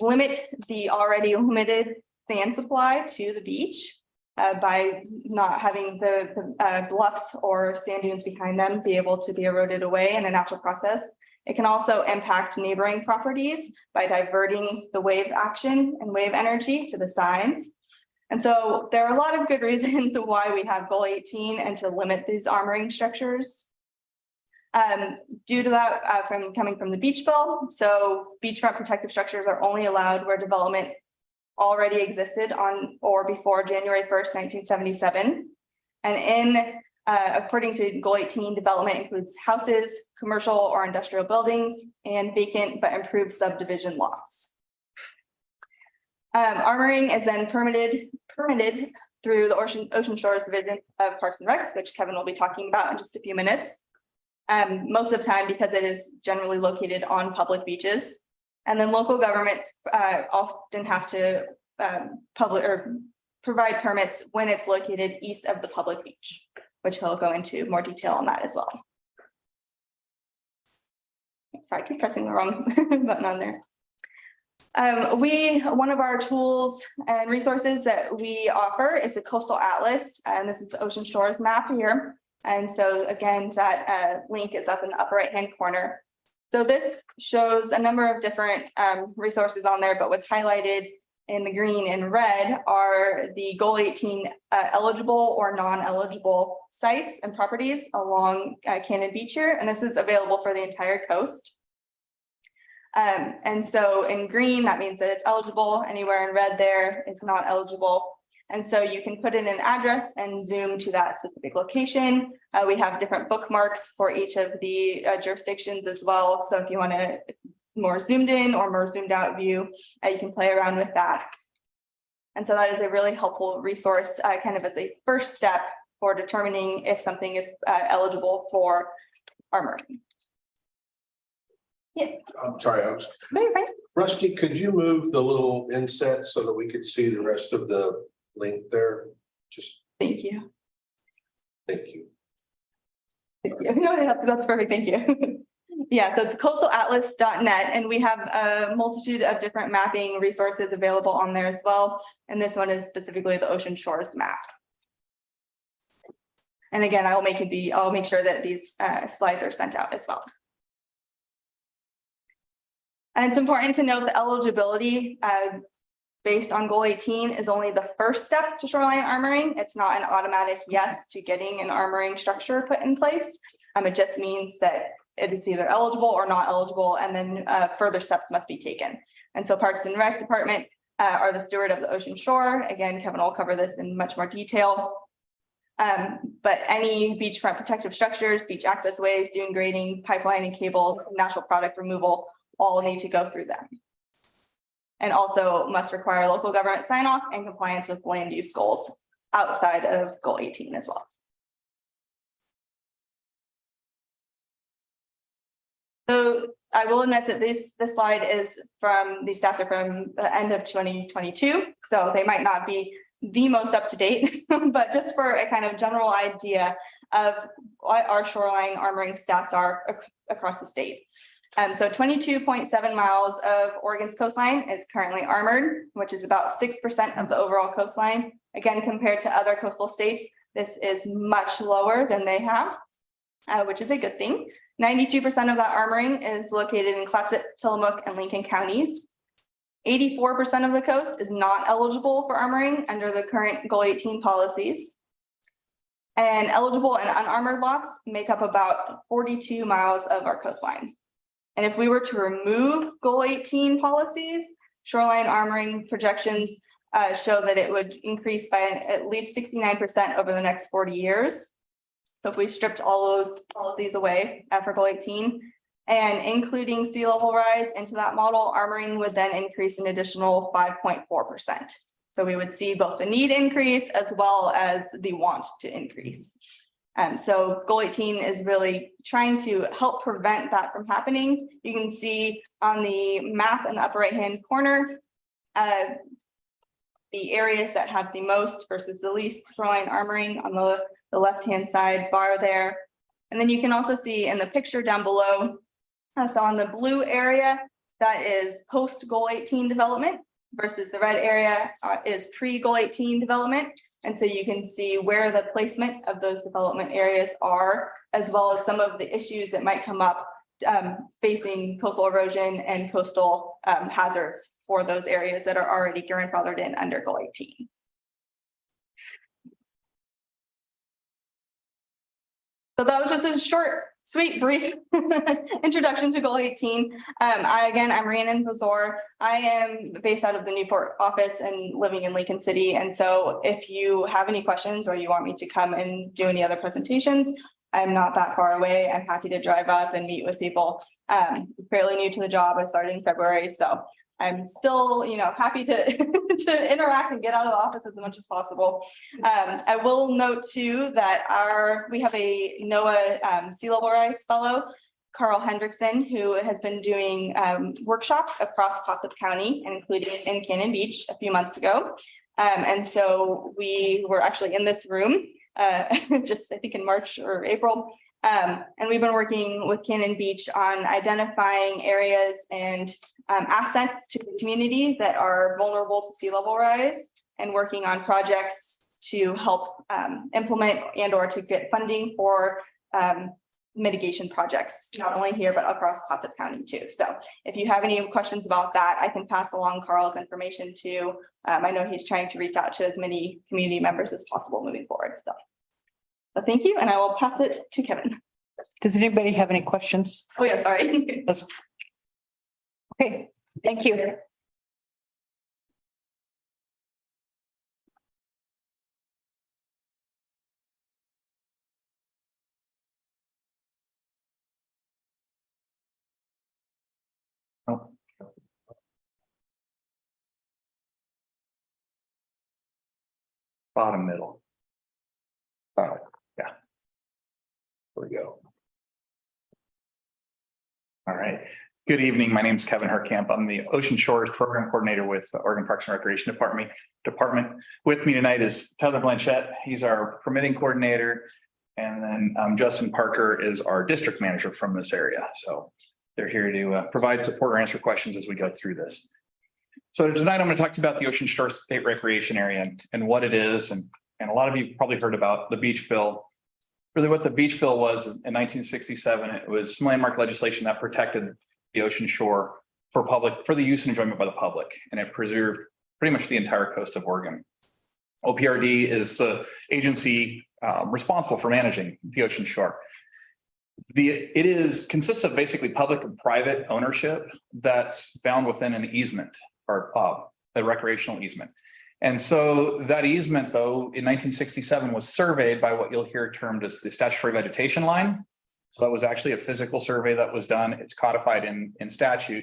[SPEAKER 7] limit the already limited sand supply to the beach by not having the bluffs or sand dunes behind them be able to be eroded away in a natural process. It can also impact neighboring properties by diverting the wave action and wave energy to the sides. And so there are a lot of good reasons why we have goal 18 and to limit these armoring structures. Due to that, coming from the beach bill, so beachfront protective structures are only allowed where development already existed on or before January 1st, 1977. And according to goal 18, development includes houses, commercial or industrial buildings, and vacant but improved subdivision lots. Armoring is then permitted through the Ocean Shores Division of Parks and Recs, which Kevin will be talking about in just a few minutes. Most of the time because it is generally located on public beaches. And then local governments often have to provide permits when it's located east of the public beach, which he'll go into more detail on that as well. Sorry, I keep pressing the wrong button on there. One of our tools and resources that we offer is the Coastal Atlas, and this is the Ocean Shores map here. And so again, that link is up in the upper right-hand corner. So this shows a number of different resources on there, but what's highlighted in the green and red are the goal 18 eligible or non-eligible sites and properties along Cannon Beach here, and this is available for the entire coast. And so in green, that means that it's eligible. Anywhere in red there is not eligible. And so you can put in an address and zoom to that specific location. We have different bookmarks for each of the jurisdictions as well. So if you want to more zoomed in or more zoomed out view, you can play around with that. And so that is a really helpful resource kind of as a first step for determining if something is eligible for armoring. Yes,
[SPEAKER 4] I'm sorry, I was,
[SPEAKER 7] no, you're fine.
[SPEAKER 4] Rusty, could you move the little inset so that we could see the rest of the link there? Just,
[SPEAKER 7] Thank you.
[SPEAKER 4] thank you.
[SPEAKER 7] Thank you. No, that's perfect. Thank you. Yeah, so it's coastalatlas.net, and we have a multitude of different mapping resources available on there as well. And this one is specifically the Ocean Shores map. And again, I'll make sure that these slides are sent out as well. And it's important to note the eligibility based on goal 18 is only the first step to shoreline armoring. It's not an automatic yes to getting an armoring structure put in place. It just means that it is either eligible or not eligible, and then further steps must be taken. And so Parks and Rec Department are the steward of the ocean shore. Again, Kevin will cover this in much more detail. But any beachfront protective structures, beach access ways, dune grading, pipeline and cable, natural product removal, all need to go through them. And also must require local government sign off and compliance with land use goals outside of goal 18 as well. So I will admit that this slide is from the stats are from the end of 2022, so they might not be the most up to date, but just for a kind of general idea of what our shoreline armoring stats are across the state. So 22.7 miles of Oregon's coastline is currently armored, which is about 6% of the overall coastline. Again, compared to other coastal states, this is much lower than they have, which is a good thing. 92% of that armoring is located in Clatsop, Tillamook, and Lincoln counties. 84% of the coast is not eligible for armoring under the current Goal 18 policies. And eligible and unarmored lots make up about 42 miles of our coastline. And if we were to remove Goal 18 policies, shoreline armoring projections show that it would increase by at least 69% over the next 40 years. So if we stripped all those policies away for Goal 18 and including sea level rise into that model, armoring would then increase an additional 5.4%. So we would see both the need increase as well as the want to increase. So Goal 18 is really trying to help prevent that from happening. You can see on the map in the upper right hand corner, the areas that have the most versus the least shoreline armoring on the left hand side bar there. And then you can also see in the picture down below, so on the blue area, that is post Goal 18 development versus the red area is pre-Goal 18 development. And so you can see where the placement of those development areas are, as well as some of the issues that might come up facing coastal erosion and coastal hazards for those areas that are already grandfathered in under Goal 18. So that was just a short, sweet, brief introduction to Goal 18. I'm Rhiannon Bazor. I am based out of the Newport office and living in Lincoln City. And so if you have any questions or you want me to come and do any other presentations, I'm not that far away. I'm happy to drive up and meet with people. Fairly new to the job. I started in February, so I'm still, happy to to interact and get out of the office as much as possible. I will note too that we have a NOAA sea level rise fellow, Carl Hendrickson, who has been doing workshops across Clatsop County, including in Cannon Beach a few months ago. And so we were actually in this room just I think in March or April. And we've been working with Cannon Beach on identifying areas and assets to the community that are vulnerable to sea level rise and working on projects to help implement and or to get funding for mitigation projects, not only here, but across Clatsop County too. So if you have any questions about that, I can pass along Carl's information to, I know he's trying to reach out to as many community members as possible moving forward. So thank you, and I will pass it to Kevin.
[SPEAKER 1] Does anybody have any questions?
[SPEAKER 7] Oh yeah, sorry.
[SPEAKER 1] Okay, thank you.
[SPEAKER 8] Bottom middle. Oh.
[SPEAKER 4] we go.
[SPEAKER 8] All right. Good evening. My name is Kevin Herkamp. I'm the Ocean Shores Program Coordinator with the Oregon Parks and Recreation Department. With me tonight is Tyler Blanchette. He's our permitting coordinator. And then Justin Parker is our district manager from this area. So they're here to provide support or answer questions as we go through this. So tonight I'm going to talk to you about the Ocean Shores State Recreation Area and what it is. And a lot of you probably heard about the beach bill. Really what the beach bill was in 1967, it was some landmark legislation that protected the ocean shore for the use and enjoyment by the public. And it preserved pretty much the entire coast of Oregon. OPRD is the agency responsible for managing the ocean shore. It consists of basically public and private ownership that's bound within an easement or a recreational easement. And so that easement, though, in 1967 was surveyed by what you'll hear termed as the statutory vegetation line. So that was actually a physical survey that was done. It's codified in statute.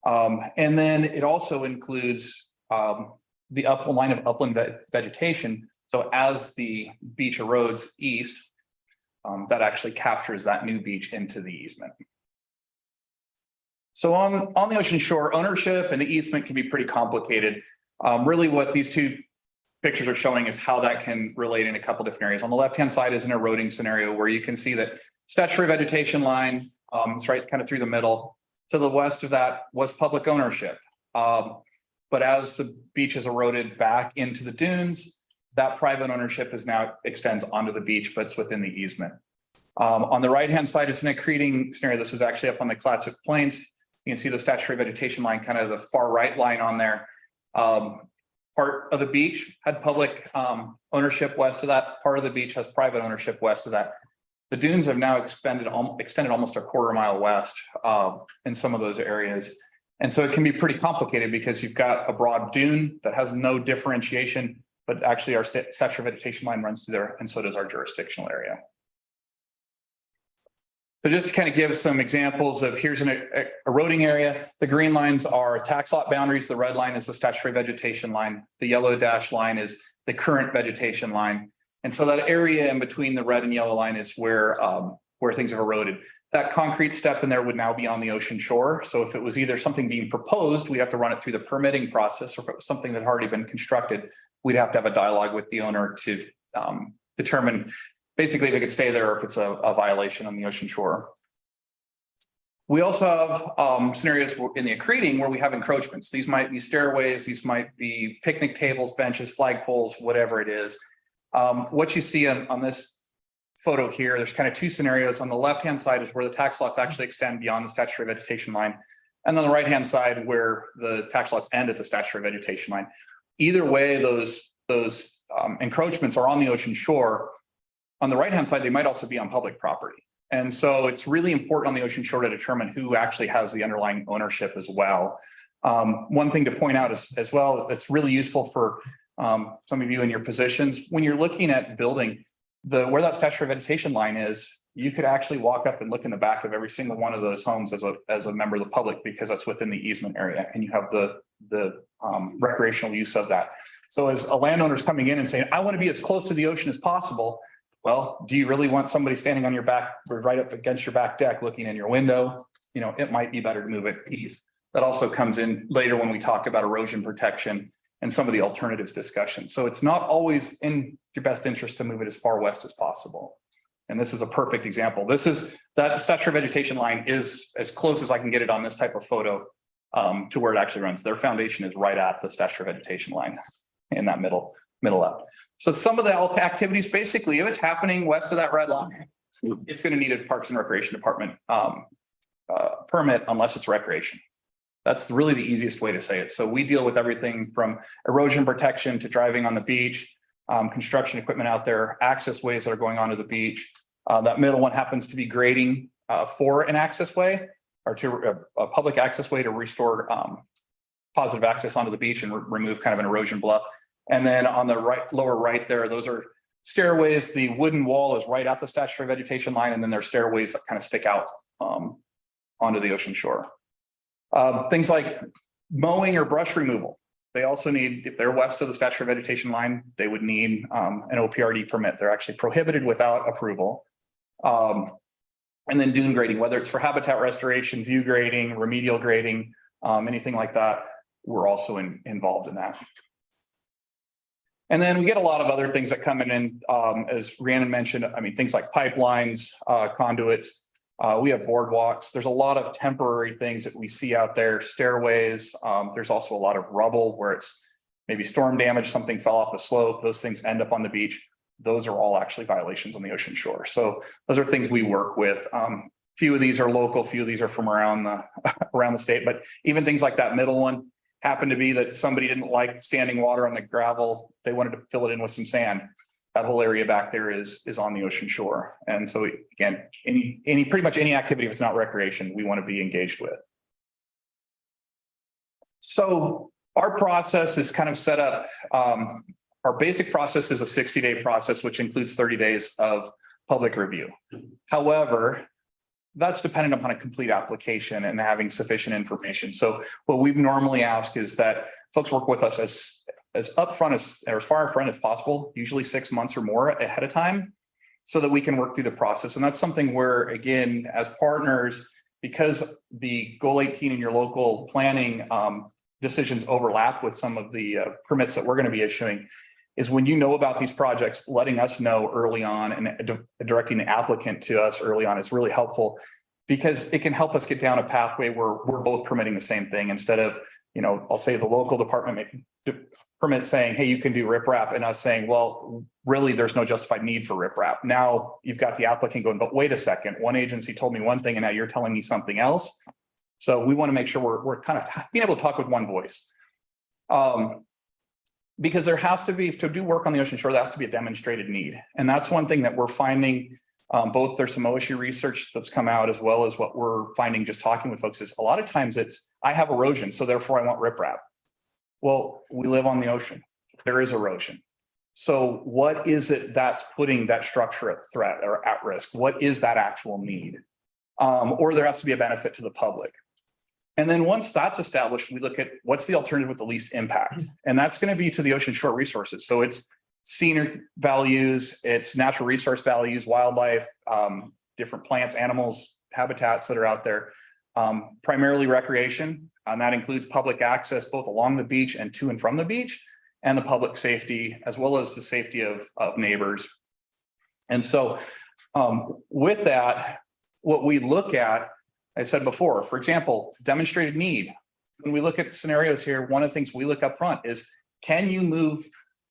[SPEAKER 8] And then it also includes the upland line of upland vegetation. So as the beach erodes east, that actually captures that new beach into the easement. So on the ocean shore, ownership and the easement can be pretty complicated. Really what these two pictures are showing is how that can relate in a couple different areas. On the left-hand side is an eroding scenario where you can see that statutory vegetation line is right kind of through the middle. To the west of that was public ownership. But as the beach has eroded back into the dunes, that private ownership is now extends onto the beach, but it's within the easement. On the right-hand side, it's an accreting scenario. This is actually up on the Clatsic Plains. You can see the statutory vegetation line, kind of the far right line on there. Part of the beach had public ownership west of that. Part of the beach has private ownership west of that. The dunes have now extended almost a quarter mile west in some of those areas. And so it can be pretty complicated because you've got a broad dune that has no differentiation, but actually our statutory vegetation line runs through there, and so does our jurisdictional area. So just to kind of give some examples of here's an eroding area. The green lines are tax lot boundaries. The red line is the statutory vegetation line. The yellow dashed line is the current vegetation line. And so that area in between the red and yellow line is where things have eroded. That concrete step in there would now be on the ocean shore. So if it was either something being proposed, we'd have to run it through the permitting process, or if it was something that had already been constructed, we'd have to have a dialogue with the owner to determine basically if it could stay there or if it's a violation on the ocean shore. We also have scenarios in the accreting where we have encroachments. These might be stairways, these might be picnic tables, benches, flagpoles, whatever it is. What you see on this photo here, there's kind of two scenarios. On the left-hand side is where the tax lots actually extend beyond the statutory vegetation line. And on the right-hand side where the tax lots end at the statutory vegetation line. Either way, those encroachments are on the ocean shore. On the right-hand side, they might also be on public property. And so it's really important on the ocean shore to determine who actually has the underlying ownership as well. One thing to point out is, as well, that's really useful for some of you in your positions. When you're looking at building, where that statutory vegetation line is, you could actually walk up and look in the back of every single one of those homes as a member of the public, because that's within the easement area and you have the recreational use of that. So as a landowner's coming in and saying, I want to be as close to the ocean as possible. Well, do you really want somebody standing on your back or right up against your back deck looking in your window? You know, it might be better to move it east. That also comes in later when we talk about erosion protection and some of the alternatives discussion. So it's not always in your best interest to move it as far west as possible. And this is a perfect example. That statutory vegetation line is as close as I can get it on this type of photo to where it actually runs. Their foundation is right at the statutory vegetation line in that middle out. So some of the activities, basically, if it's happening west of that red line, it's going to need a Parks and Recreation Department permit unless it's recreation. That's really the easiest way to say it. So we deal with everything from erosion protection to driving on the beach, construction equipment out there, access ways that are going onto the beach. That middle one happens to be grading for an access way or to a public access way to restore positive access onto the beach and remove kind of an erosion bluff. And then on the lower right there, those are stairways. The wooden wall is right at the statutory vegetation line, and then there's stairways that kind of stick out onto the ocean shore. Things like mowing or brush removal. They also need, if they're west of the statutory vegetation line, they would need an OPRD permit. They're actually prohibited without approval. And then dune grading, whether it's for habitat restoration, view grading, remedial grading, anything like that, we're also involved in that. And then we get a lot of other things that come in, as Rhiannon mentioned, I mean, things like pipelines, conduits. We have boardwalks. There's a lot of temporary things that we see out there, stairways. There's also a lot of rubble where it's maybe storm damage, something fell off the slope, those things end up on the beach. Those are all actually violations on the ocean shore. So those are things we work with. Few of these are local, few of these are from around the state, but even things like that middle one happened to be that somebody didn't like standing water on the gravel. They wanted to fill it in with some sand. That whole area back there is on the ocean shore. And so again, pretty much any activity, if it's not recreation, we want to be engaged with. So our process is kind of set up. Our basic process is a 60-day process, which includes 30 days of public review. However, that's dependent upon a complete application and having sufficient information. So what we normally ask is that folks work with us as upfront or as far in front as possible, usually 6 months or more ahead of time, so that we can work through the process. And that's something where, again, as partners, because the Goal 18 in your local planning decisions overlap with some of the permits that we're going to be issuing, is when you know about these projects, letting us know early on and directing the applicant to us early on is really helpful, because it can help us get down a pathway where we're both permitting the same thing, instead of, I'll say the local department permit saying, hey, you can do riprap, and us saying, well, really, there's no justified need for riprap. Now you've got the applicant going, but wait a second, one agency told me one thing and now you're telling me something else. So we want to make sure we're kind of being able to talk with one voice. Because there has to be, to do work on the ocean shore, there has to be a demonstrated need. And that's one thing that we're finding, both there's some OSU research that's come out, as well as what we're finding just talking with folks, is a lot of times it's, I have erosion, so therefore I want riprap. Well, we live on the ocean. There is erosion. So what is it that's putting that structure at threat or at risk? What is that actual need? Or there has to be a benefit to the public. And then once that's established, we look at what's the alternative with the least impact. And that's going to be to the ocean shore resources. So it's scenic values, it's natural resource values, wildlife, different plants, animals, habitats that are out there, primarily recreation. And that includes public access, both along the beach and to and from the beach, and the public safety, as well as the safety of neighbors. And so with that, what we look at, I said before, for example, demonstrated need. When we look at scenarios here, one of the things we look up front is, can you move?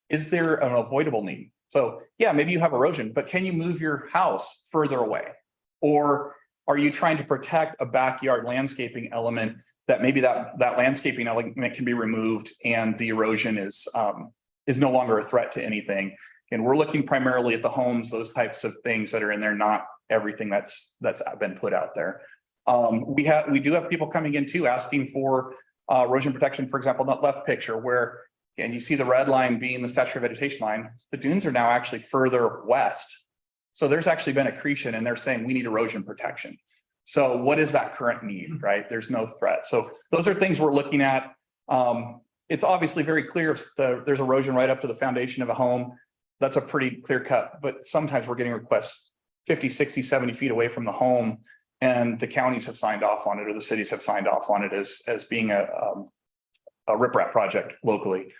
[SPEAKER 8] Is there an avoidable need? So yeah, maybe you have erosion, but can you move your house further away? Or are you trying to protect a backyard landscaping element that maybe that landscaping element can be removed and the erosion is no longer a threat to anything? And we're looking primarily at the homes, those types of things that are in there, not everything that's been put out there. We do have people coming in too, asking for erosion protection, for example, that left picture where, and you see the red line being the statutory vegetation line, the dunes are now actually further west. So there's actually been accretion and they're saying we need erosion protection. So what is that current need, right? There's no threat. So those are things we're looking at. It's obviously very clear if there's erosion right up to the foundation of a home. That's a pretty clear cut, but sometimes we're getting requests 50, 60, 70 feet away from the home, and the counties have signed off on it, or the cities have signed off on it as being a riprap project locally.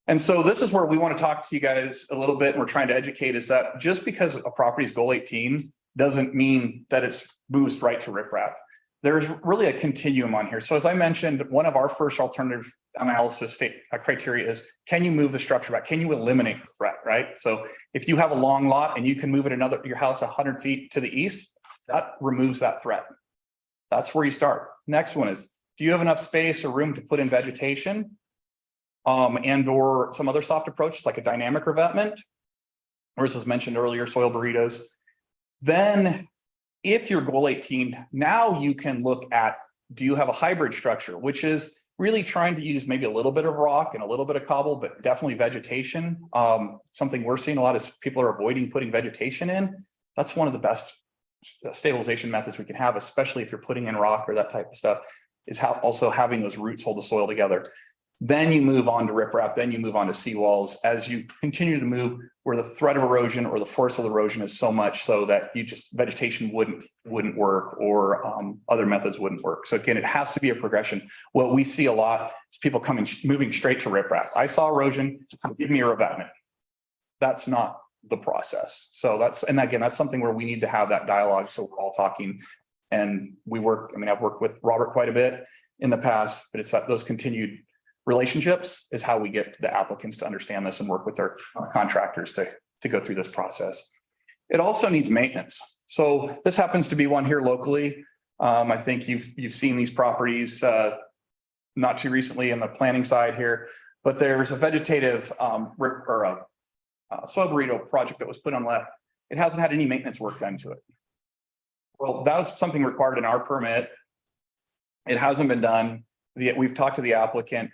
[SPEAKER 8] And so this is where we want to talk to you guys a little bit, and we're trying to educate, is that just because a property is Goal 18 doesn't mean that it's moves right to riprap. There's really a continuum on here. So as I mentioned, one of our first alternative analysis criteria is, can you move the structure back? Can you eliminate the threat, right? So if you have a long lot and you can move it your house 100 feet to the east, that removes that threat. That's where you start. Next one is, do you have enough space or room to put in vegetation and or some other soft approach like a dynamic revetment, or as was mentioned earlier, soil burritos? Then if you're Goal 18, now you can look at, do you have a hybrid structure, which is really trying to use maybe a little bit of rock and a little bit of cobble, but definitely vegetation. Something we're seeing a lot is people are avoiding putting vegetation in. That's one of the best stabilization methods we can have, especially if you're putting in rock or that type of stuff, is how also having those roots hold the soil together. Then you move on to riprap, then you move on to seawalls as you continue to move where the threat of erosion or the force of erosion is so much so that you just vegetation wouldn't work or other methods wouldn't work. So again, it has to be a progression. What we see a lot is people moving straight to riprap. I saw erosion, give me a revetment. That's not the process. So and again, that's something where we need to have that dialogue. So we're all talking and I've worked with Robert quite a bit in the past, but it's that those continued relationships is how we get the applicants to understand this and work with their contractors to go through this process. It also needs maintenance. So this happens to be one here locally. I think you've seen these properties not too recently in the planning side here, but there's a vegetative soil burrito project that was put on left. It hasn't had any maintenance work done to it. Well, that was something required in our permit. It hasn't been done. We've talked to the applicant.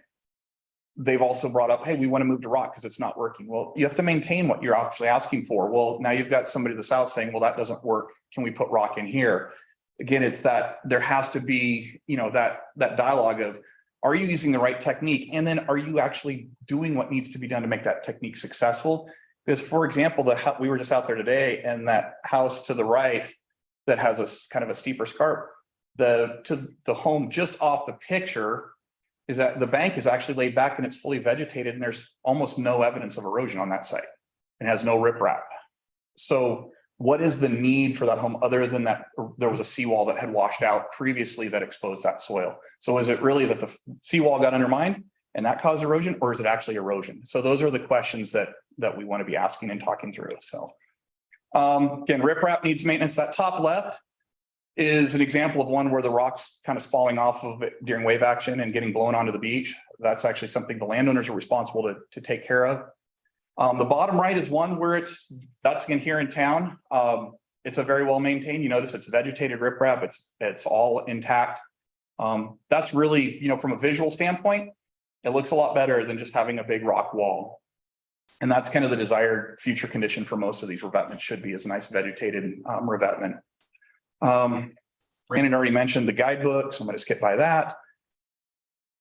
[SPEAKER 8] They've also brought up, hey, we want to move to rock because it's not working. Well, you have to maintain what you're actually asking for. Well, now you've got somebody to the south saying, well, that doesn't work. Can we put rock in here? Again, it's that there has to be, that dialogue of, are you using the right technique? And then are you actually doing what needs to be done to make that technique successful? Because for example, we were just out there today and that house to the right that has a kind of a steeper scarp, the home just off the picture is that the bank is actually laid back and it's fully vegetated and there's almost no evidence of erosion on that site. It has no riprap. So what is the need for that home other than that there was a seawall that had washed out previously that exposed that soil? So is it really that the seawall got undermined and that caused erosion, or is it actually erosion? So those are the questions that we want to be asking and talking through. So again, riprap needs maintenance. That top left is an example of one where the rock's kind of spalling off of it during wave action and getting blown onto the beach. That's actually something the landowners are responsible to take care of. The bottom right is one where that's again here in town. It's a very well maintained. You notice it's vegetated riprap. It's all intact. That's really, from a visual standpoint, it looks a lot better than just having a big rock wall. And that's kind of the desired future condition for most of these revetments should be, is a nice vegetated revetment. Brandon already mentioned the guidebook, so I'm going to skip by that.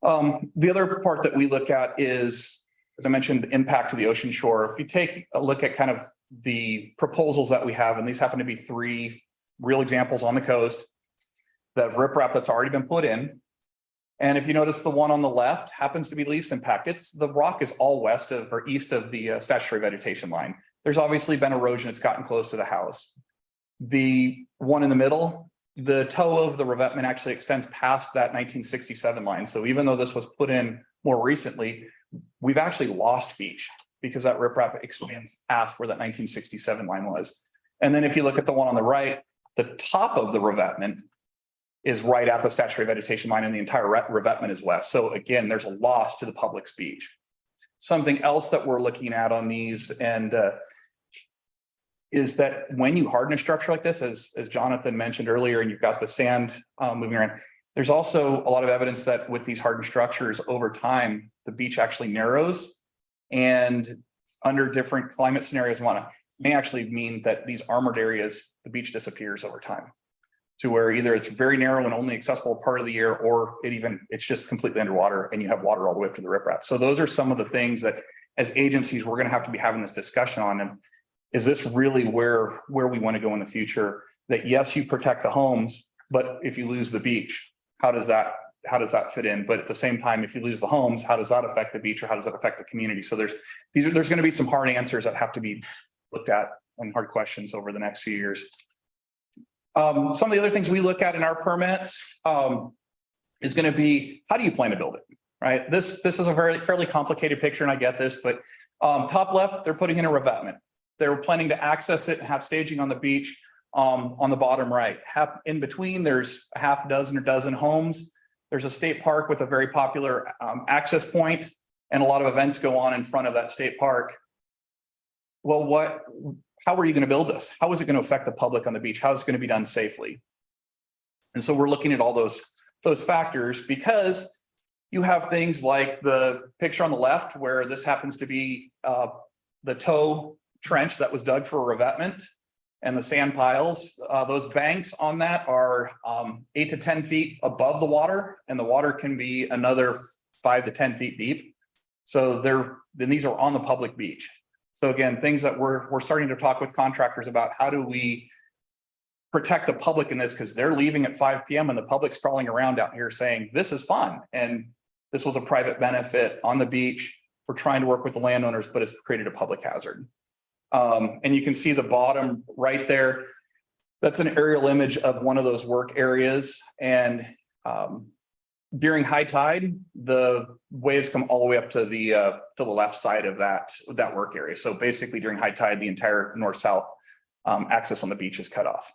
[SPEAKER 8] The other part that we look at is, as I mentioned, the impact to the ocean shore. If you take a look at kind of the proposals that we have, and these happen to be 3 real examples on the coast, the riprap that's already been put in. And if you notice the one on the left happens to be least impact. The rock is all west of or east of the statutory vegetation line. There's obviously been erosion. It's gotten close to the house. The one in the middle, the toe of the revetment actually extends past that 1967 line. So even though this was put in more recently, we've actually lost beach because that riprap expands past where that 1967 line was. And then if you look at the one on the right, the top of the revetment is right at the statutory vegetation line and the entire revetment is west. So again, there's a loss to the public's beach. Something else that we're looking at on these and is that when you harden a structure like this, as Jonathan mentioned earlier, and you've got the sand moving around, there's also a lot of evidence that with these hardened structures over time, the beach actually narrows and under different climate scenarios may actually mean that these armored areas, the beach disappears over time to where either it's very narrow and only accessible part of the year, or it's just completely underwater and you have water all the way up to the riprap. So those are some of the things that as agencies, we're going to have to be having this discussion on. And is this really where we want to go in the future? That yes, you protect the homes, but if you lose the beach, how does that fit in? But at the same time, if you lose the homes, how does that affect the beach or how does that affect the community? So there's going to be some hard answers that have to be looked at and hard questions over the next few years. Some of the other things we look at in our permits is going to be, how do you plan to build it? Right. This is a fairly complicated picture, and I get this, but top left, they're putting in a revetment. They're planning to access it and have staging on the beach. On the bottom right, in between, there's a half dozen or dozen homes. There's a state park with a very popular access point, and a lot of events go on in front of that state park. Well, how are you going to build this? How is it going to affect the public on the beach? How is it going to be done safely? And so we're looking at all those factors, because you have things like the picture on the left where this happens to be the toe trench that was dug for a revetment and the sand piles. Those banks on that are 8 to 10 feet above the water, and the water can be another 5 to 10 feet deep. So then these are on the public beach. So again, things that we're starting to talk with contractors about, how do we protect the public in this? Because they're leaving at 5 p.m. and the public's crawling around out here saying, this is fun. And this was a private benefit on the beach. We're trying to work with the landowners, but it's created a public hazard. And you can see the bottom right there. That's an aerial image of one of those work areas. And during high tide, the waves come all the way up to the left side of that work area. So basically during high tide, the entire north-south access on the beach is cut off.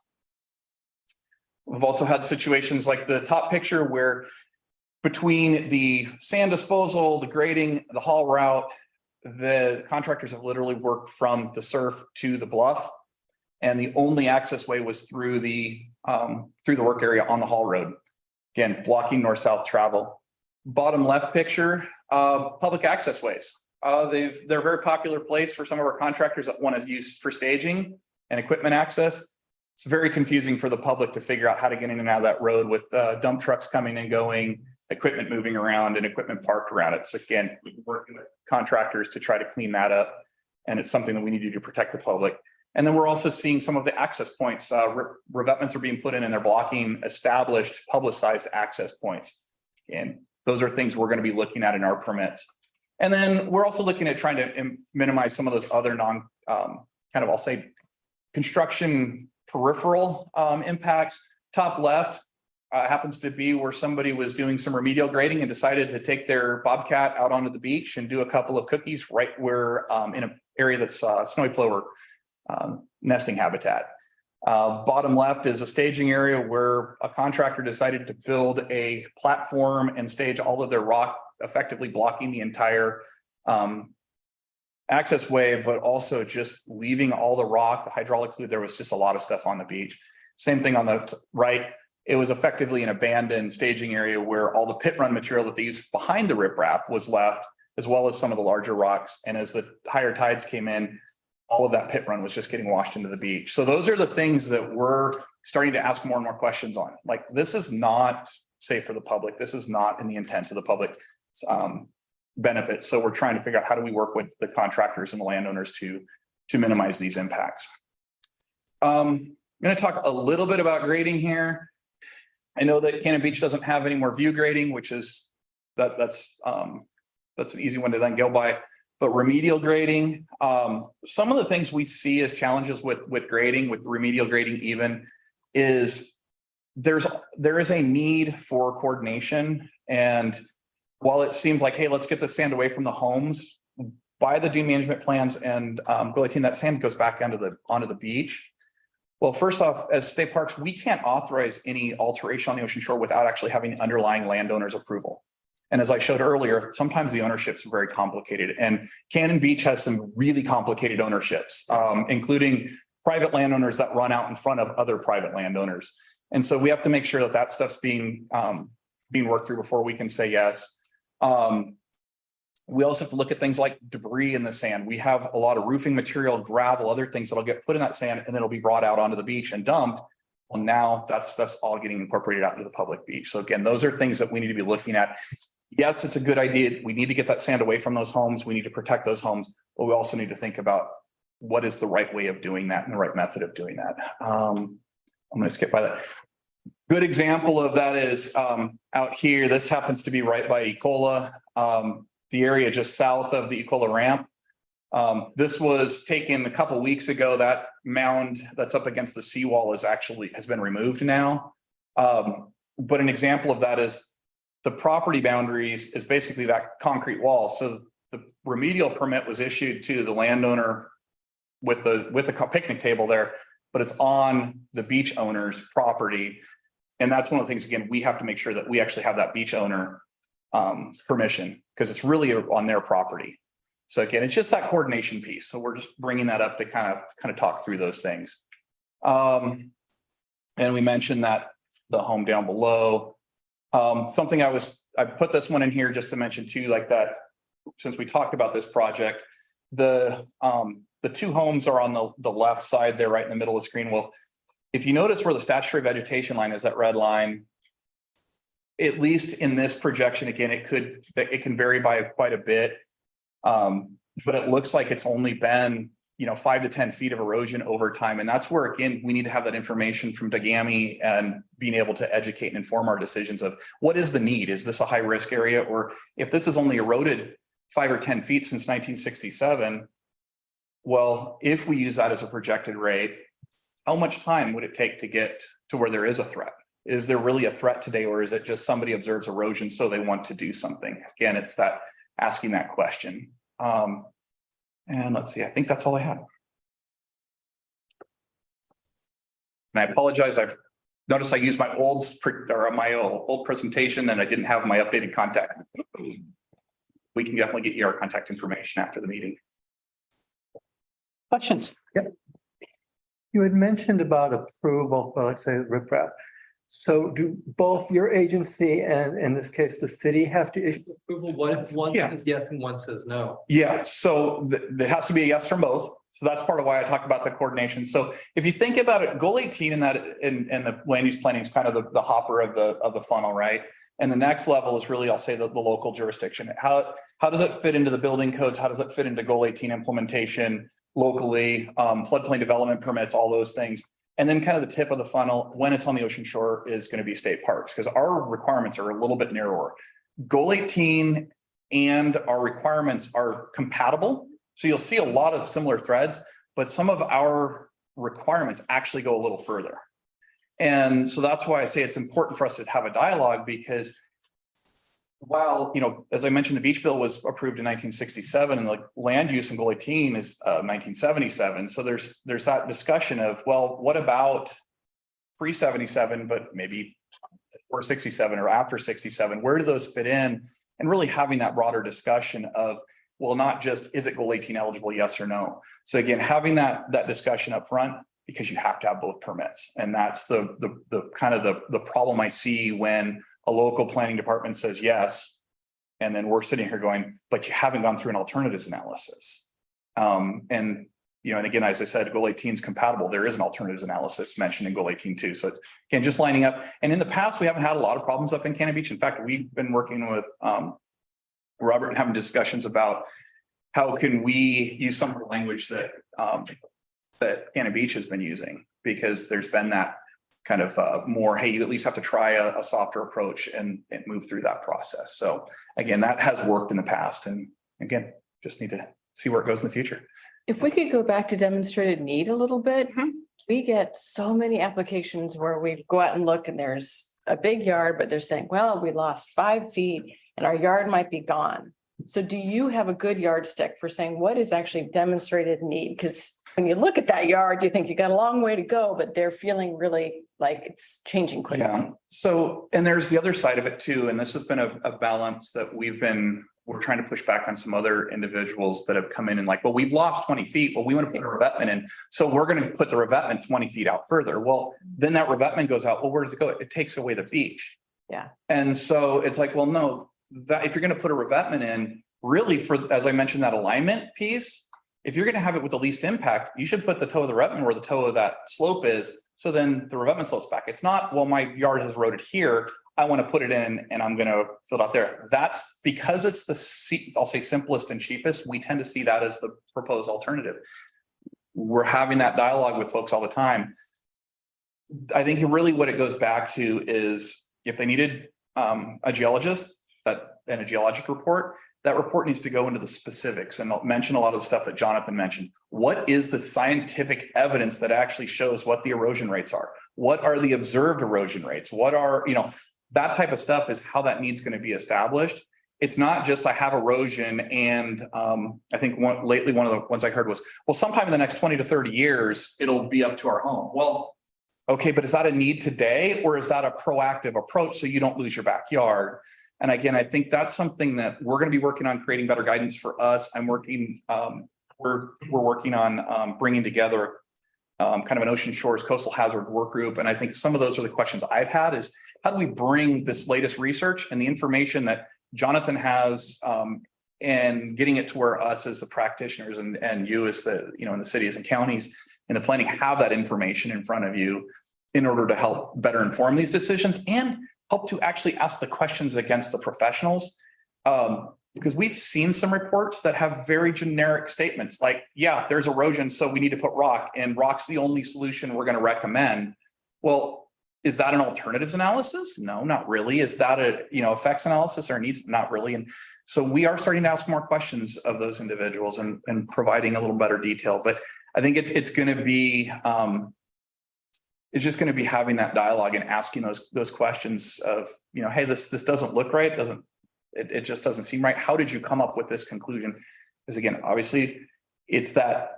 [SPEAKER 8] We've also had situations like the top picture where between the sand disposal, the grading, the haul route, the contractors have literally worked from the surf to the bluff. And the only access way was through the work area on the haul road. Again, blocking north-south travel. Bottom left picture, public access ways. They're a very popular place for some of our contractors that want to use for staging and equipment access. It's very confusing for the public to figure out how to get in and out of that road with dump trucks coming and going, equipment moving around and equipment parked around it. So again, we're working with contractors to try to clean that up. And it's something that we need to do to protect the public. And then we're also seeing some of the access points. Revetments are being put in and they're blocking established publicized access points. And those are things we're going to be looking at in our permits. And then we're also looking at trying to minimize some of those other I'll say construction peripheral impacts. Top left happens to be where somebody was doing some remedial grading and decided to take their bobcat out onto the beach and do a couple of cookies right where in an area that's snowy plover nesting habitat. Bottom left is a staging area where a contractor decided to build a platform and stage all of their rock, effectively blocking the entire access way, but also just leaving all the rock, the hydraulic fluid. There was just a lot of stuff on the beach. Same thing on the right. It was effectively an abandoned staging area where all the pit run material that they used behind the riprap was left, as well as some of the larger rocks. And as the higher tides came in, all of that pit run was just getting washed into the beach. So those are the things that we're starting to ask more and more questions on. Like, this is not safe for the public. This is not in the intent of the public benefit. So we're trying to figure out how do we work with the contractors and the landowners to minimize these impacts. I'm going to talk a little bit about grading here. I know that Cannon Beach doesn't have any more view grading, which is that's an easy one to then go by. But remedial grading, some of the things we see as challenges with grading, with remedial grading even, is there is a need for coordination. And while it seems like, hey, let's get the sand away from the homes, by the dune management plans and Go 18, that sand goes back onto the beach. Well, first off, as state parks, we can't authorize any alteration on the ocean shore without actually having underlying landowners' approval. And as I showed earlier, sometimes the ownerships are very complicated, and Cannon Beach has some really complicated ownerships, including private landowners that run out in front of other private landowners. And so we have to make sure that that stuff's being worked through before we can say yes. We also have to look at things like debris in the sand. We have a lot of roofing material, gravel, other things that'll get put in that sand and then it'll be brought out onto the beach and dumped. Well, now that stuff's all getting incorporated out into the public beach. So again, those are things that we need to be looking at. Yes, it's a good idea. We need to get that sand away from those homes. We need to protect those homes, but we also need to think about what is the right way of doing that and the right method of doing that. I'm going to skip by that. Good example of that is out here. This happens to be right by Ecola, the area just south of the Ecola ramp. This was taken a couple of weeks ago. That mound that's up against the seawall has been removed now. But an example of that is the property boundaries is basically that concrete wall. So the remedial permit was issued to the landowner with the picnic table there, but it's on the beach owner's property. And that's one of the things, again, we have to make sure that we actually have that beach owner permission, because it's really on their property. So again, it's just that coordination piece. So we're just bringing that up to kind of talk through those things. And we mentioned that the home down below. Something I put this one in here just to mention too, like that, since we talked about this project, the two homes are on the left side there, right in the middle of the screen. Well, if you notice where the statutory vegetation line is, that red line, at least in this projection, again, it can vary by quite a bit. But it looks like it's only been, 5 to 10 feet of erosion over time. And that's where, again, we need to have that information from Dagami and being able to educate and inform our decisions of what is the need? Is this a high risk area? Or if this is only eroded 5 or 10 feet since 1967, well, if we use that as a projected rate, how much time would it take to get to where there is a threat? Is there really a threat today, or is it just somebody observes erosion so they want to do something? Again, it's that asking that question. And let's see, I think that's all I had. And I apologize, I've noticed I used my old presentation and I didn't have my updated contact. We can definitely get you our contact information after the meeting.
[SPEAKER 1] Questions?
[SPEAKER 9] You had mentioned about approval for, let's say, riprap. So do both your agency and in this case, the city have to issue approval? What if one says yes and one says no?
[SPEAKER 8] Yeah, so there has to be a yes from both. So that's part of why I talk about the coordination. So if you think about it, goal 18 in that in the land use planning is kind of the hopper of the funnel, right? And the next level is really, I'll say, the local jurisdiction. How does it fit into the building codes? How does it fit into goal 18 implementation locally, floodplain development permits, all those things. And then kind of the tip of the funnel when it's on the ocean shore is going to be state parks, because our requirements are a little bit narrower. Goal 18 and our requirements are compatible. So you'll see a lot of similar threads, but some of our requirements actually go a little further. And so that's why I say it's important for us to have a dialogue, because while, as I mentioned, the beach bill was approved in 1967 and like land use in goal 18 is 1977. So there's that discussion of, well, what about pre-77, but maybe before 67 or after 67? Where do those fit in? And really having that broader discussion of, well, not just, is it goal 18 eligible, yes or no? So again, having that discussion up front, because you have to have both permits. And that's the kind of the problem I see when a local planning department says yes, and then we're sitting here going, but you haven't gone through an alternatives analysis. And again, as I said, goal 18 is compatible. There is an alternatives analysis mentioned in goal 18 too. So it's, again, just lining up. And in the past, we haven't had a lot of problems up in Cannon Beach. In fact, we've been working with Robert and having discussions about how can we use some of the language that Cannon Beach has been using, because there's been that kind of more, hey, you at least have to try a softer approach and move through that process. So again, that has worked in the past. And again, just need to see where it goes in the future.
[SPEAKER 5] If we could go back to demonstrated need a little bit, we get so many applications where we go out and look and there's a big yard, but they're saying, well, we lost 5 feet and our yard might be gone. So do you have a good yardstick for saying what is actually demonstrated need? Because when you look at that yard, you think you got a long way to go, but they're feeling really like it's changing quickly.
[SPEAKER 8] Yeah. So, and there's the other side of it too. And this has been a balance that we're trying to push back on some other individuals that have come in and like, well, we've lost 20 feet. Well, we want to put a revetment in. So we're going to put the revetment 20 feet out further. Well, then that revetment goes out. Well, where does it go? It takes away the beach.
[SPEAKER 5] Yeah.
[SPEAKER 8] And so it's like, well, no, that if you're going to put a revetment in, really for, as I mentioned, that alignment piece, if you're going to have it with the least impact, you should put the toe of the revetment where the toe of that slope is. So then the revetment slopes back. It's not, well, my yard has eroded here, I want to put it in and I'm going to fill it out there. That's because it's I'll say simplest and cheapest. We tend to see that as the proposed alternative. We're having that dialogue with folks all the time. I think really what it goes back to is if they needed a geologist and a geologic report, that report needs to go into the specifics and mention a lot of the stuff that Jonathan mentioned. What is the scientific evidence that actually shows what the erosion rates are? What are the observed erosion rates? What are, that type of stuff is how that needs going to be established. It's not just I have erosion and I think one of the ones I heard was, well, sometime in the next 20 to 30 years, it'll be up to our home. Well, okay, but is that a need today or is that a proactive approach so you don't lose your backyard? And again, I think that's something that we're going to be working on, creating better guidance for us. We're working on bringing together kind of an Ocean Shores Coastal Hazard Work Group. And I think some of those are the questions I've had is how do we bring this latest research and the information that Jonathan has and getting it to where us as the practitioners and you as the, in the cities and counties and the planning have that information in front of you in order to help better inform these decisions and help to actually ask the questions against the professionals. Because we've seen some reports that have very generic statements like, yeah, there's erosion, so we need to put rock, and rock's the only solution we're going to recommend. Well, is that an alternatives analysis? No, not really. Is that a, effects analysis or needs? Not really. And so we are starting to ask more questions of those individuals and providing a little better detail. But I think it's going to be, it's just going to be having that dialogue and asking those questions of, hey, this doesn't look right. It just doesn't seem right. How did you come up with this conclusion? Because again, obviously it's that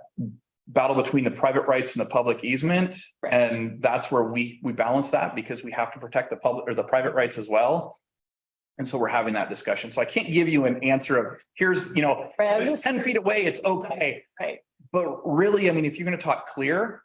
[SPEAKER 8] battle between the private rights and the public easement. And that's where we balance that, because we have to protect the public or the private rights as well. And so we're having that discussion. So I can't give you an answer of here's, if it's 10 feet away, it's okay.
[SPEAKER 5] Right.
[SPEAKER 8] But really, I mean, if you're going to talk clear,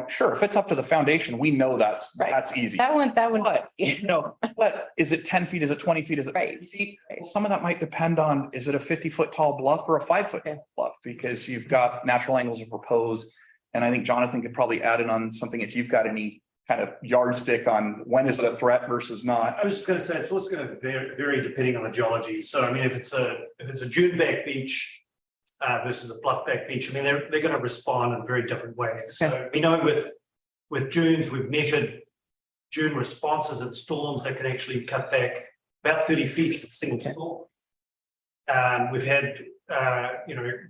[SPEAKER 8] sure, if it's up to the foundation, we know that's easy.
[SPEAKER 5] That one.
[SPEAKER 8] But is it 10 feet? Is it 20 feet? Is it 50 feet? Some of that might depend on, is it a 50-foot tall bluff or a 5-foot bluff? Because you've got natural angles of repose. And I think Jonathan could probably add in on something if you've got any kind of yardstick on when is it a threat versus not.
[SPEAKER 2] I was just going to say, it's also going to vary depending on the geology. So, I mean, if it's a dune back beach versus a bluff back beach, I mean, they're going to respond in very different ways. So we know with dunes, we've measured dune responses in storms that can actually cut back about 30 feet with a single storm. We've had,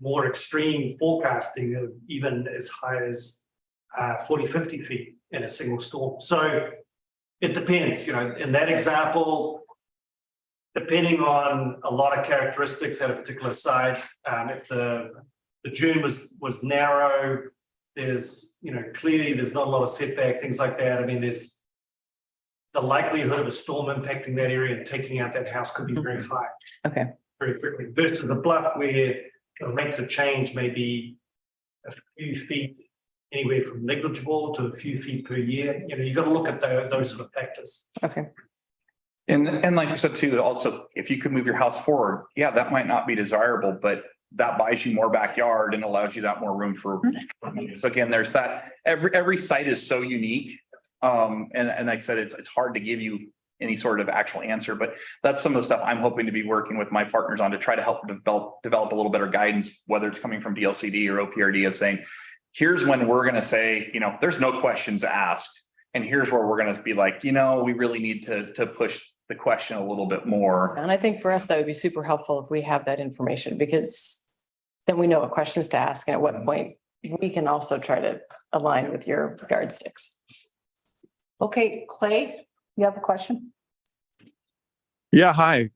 [SPEAKER 2] more extreme forecasting of even as high as 40, 50 feet in a single storm. So it depends, in that example, depending on a lot of characteristics at a particular site. If the dune was narrow, there's, clearly there's not a lot of setback, things like that. I mean, there's the likelihood of a storm impacting that area and taking out that house could be very high.
[SPEAKER 5] Okay.
[SPEAKER 2] Very frequently versus the bluff where the rates of change may be a few feet, anywhere from negligible to a few feet per year. You've got to look at those sort of factors.
[SPEAKER 5] Okay.
[SPEAKER 8] And like you said too, also, if you could move your house forward, yeah, that might not be desirable, but that buys you more backyard and allows you that more room for. So again, there's that. Every site is so unique. And like I said, it's hard to give you any sort of actual answer, but that's some of the stuff I'm hoping to be working with my partners on to try to help develop a little better guidance, whether it's coming from DLCD or OPRD, of saying, here's when we're going to say, there's no questions asked. And here's where we're going to be like, we really need to push the question a little bit more.
[SPEAKER 5] And I think for us, that would be super helpful if we have that information, because then we know what questions to ask and at what point we can also try to align with your yardsticks.
[SPEAKER 1] Okay, Clay, you have a question?
[SPEAKER 10] Yeah, hi.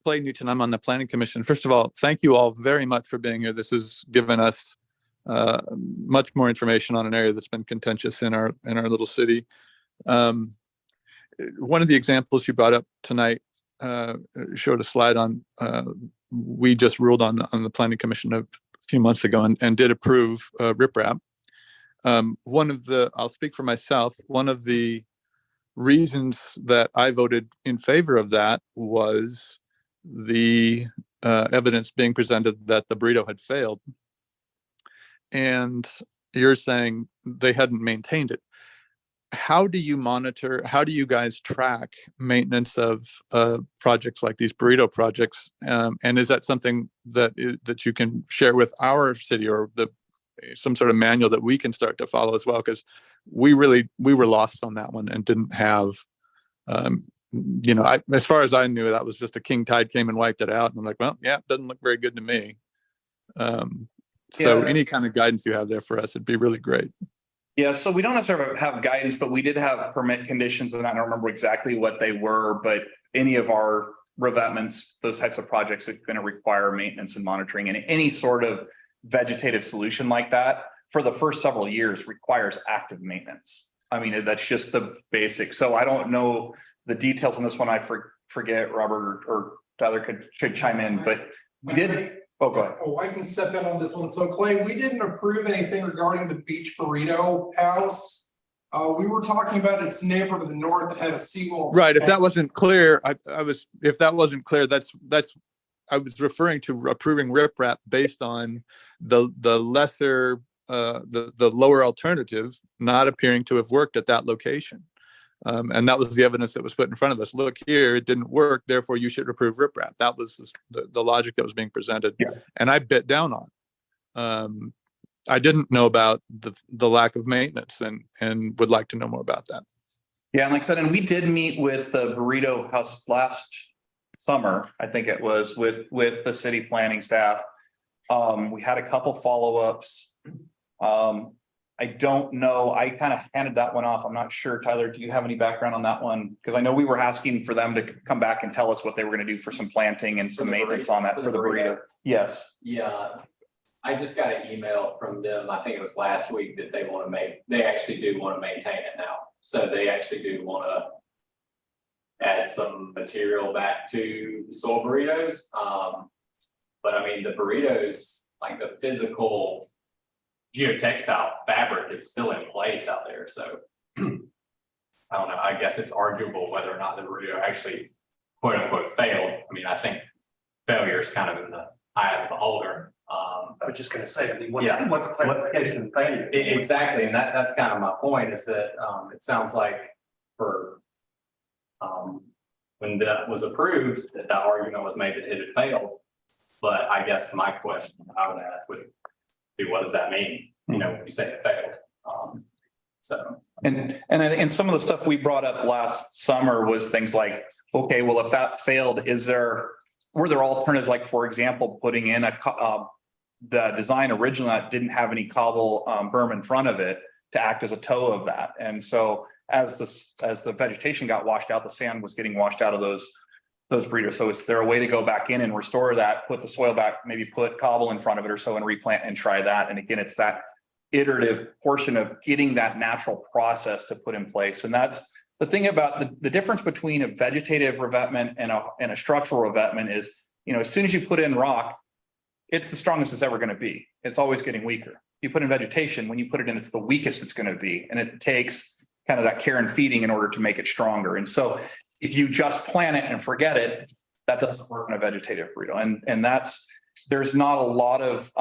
[SPEAKER 10] Clay Newton, I'm on the Planning Commission. First of all, thank you all very much for being here. This has given us much more information on an area that's been contentious in our little city. One of the examples you brought up tonight showed a slide on, we just ruled on the Planning Commission a few months ago and did approve riprap. I'll speak for myself, one of the reasons that I voted in favor of that was the evidence being presented that the burrito had failed. And you're saying they hadn't maintained it. How do you monitor, how do you guys track maintenance of projects like these burrito projects? And is that something that you can share with our city, or some sort of manual that we can start to follow as well? Because we were lost on that one and didn't have, as far as I knew, that was just a king tide came and wiped it out. And I'm like, well, yeah, it doesn't look very good to me. So any kind of guidance you have there for us, it'd be really great.
[SPEAKER 8] Yeah, so we don't necessarily have guidance, but we did have permit conditions, and I don't remember exactly what they were, but any of our revetments, those types of projects are going to require maintenance and monitoring, and any sort of vegetative solution like that for the first several years requires active maintenance. I mean, that's just the basic. So I don't know the details on this one. I forget, Robert or Tyler could chime in, but we did. Oh, go ahead.
[SPEAKER 11] Oh, I can step in on this one. So Clay, we didn't approve anything regarding the beach burrito house. We were talking about its neighbor to the north that had a seawall.
[SPEAKER 10] Right. If that wasn't clear, I was referring to approving riprap based on the lesser, the lower alternative not appearing to have worked at that location. And that was the evidence that was put in front of us. Look here, it didn't work, therefore you should approve riprap. That was the logic that was being presented.
[SPEAKER 8] Yeah.
[SPEAKER 10] And I bit down on. I didn't know about the lack of maintenance and would like to know more about that.
[SPEAKER 8] Yeah, and like I said, and we did meet with the Burrito House last summer, I think it was, with the city planning staff. We had a couple follow-ups. I don't know, I kind of handed that one off. I'm not sure, Tyler, do you have any background on that one? Because I know we were asking for them to come back and tell us what they were going to do for some planting and some maintenance on that for the burrito. Yes.
[SPEAKER 12] Yeah, I just got an email from them, I think it was last week, that they actually do want to maintain it now. So they actually do want to add some material back to the soil burritos. But I mean, the burritos, like the physical geotextile fabric is still in place out there. So I don't know, I guess it's arguable whether or not the burrito actually quote unquote failed. I mean, I think failure is kind of in the eye of the beholder.
[SPEAKER 2] I was just going to say, I mean,
[SPEAKER 12] Yeah.
[SPEAKER 2] what's clarification of failure?
[SPEAKER 12] Exactly, and that's kind of my point, is that it sounds like for when that was approved, that argument was made that it had failed. But I guess my question I would ask would be, what does that mean? You know, when you say it failed. So.
[SPEAKER 8] And some of the stuff we brought up last summer was things like, okay, well, if that failed, were there alternatives, like, for example, putting in the design originally that didn't have any cobble berm in front of it to act as a toe of that. And so as the vegetation got washed out, the sand was getting washed out of those burritos. So is there a way to go back in and restore that, put the soil back, maybe put cobble in front of it or so and replant and try that? And again, it's that iterative portion of getting that natural process to put in place. And that's the thing about the difference between a vegetative revetment and a structural revetment is, you know, as soon as you put in rock, it's the strongest it's ever going to be. It's always getting weaker. You put in vegetation, when you put it in, it's the weakest it's going to be. And it takes kind of that care and feeding in order to make it stronger. And so if you just plant it and forget it, that doesn't work in a vegetative burrito. And there's not a lot of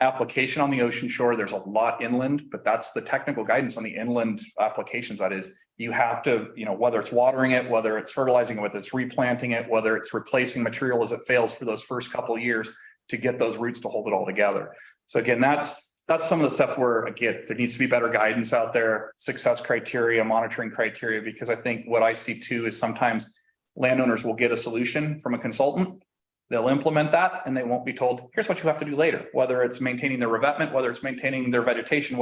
[SPEAKER 8] application on the ocean shore. There's a lot inland, but that's the technical guidance on the inland applications. That is, you have to, you know, whether it's watering it, whether it's fertilizing it, whether it's replanting it, whether it's replacing material as it fails for those first couple of years to get those roots to hold it all together. So again, that's some of the stuff where, again, there needs to be better guidance out there, success criteria, monitoring criteria, because I think what I see too is sometimes landowners will get a solution from a consultant. They'll implement that and they won't be told, here's what you have to do later, whether it's maintaining their revetment, whether it's maintaining their vegetation,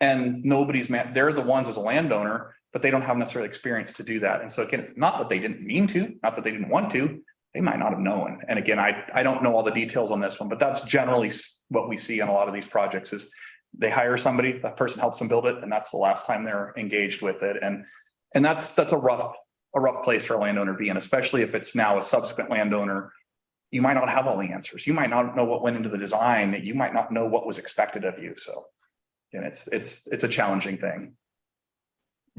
[SPEAKER 8] and they're the ones as a landowner, but they don't have necessarily experience to do that. And so again, it's not that they didn't mean to, not that they didn't want to, they might not have known. And again, I don't know all the details on this one, but that's generally what we see on a lot of these projects is they hire somebody, that person helps them build it, and that's the last time they're engaged with it. And that's a rough place for a landowner to be in, especially if it's now a subsequent landowner. You might not have all the answers. You might not know what went into the design. You might not know what was expected of you. So, and it's a challenging thing.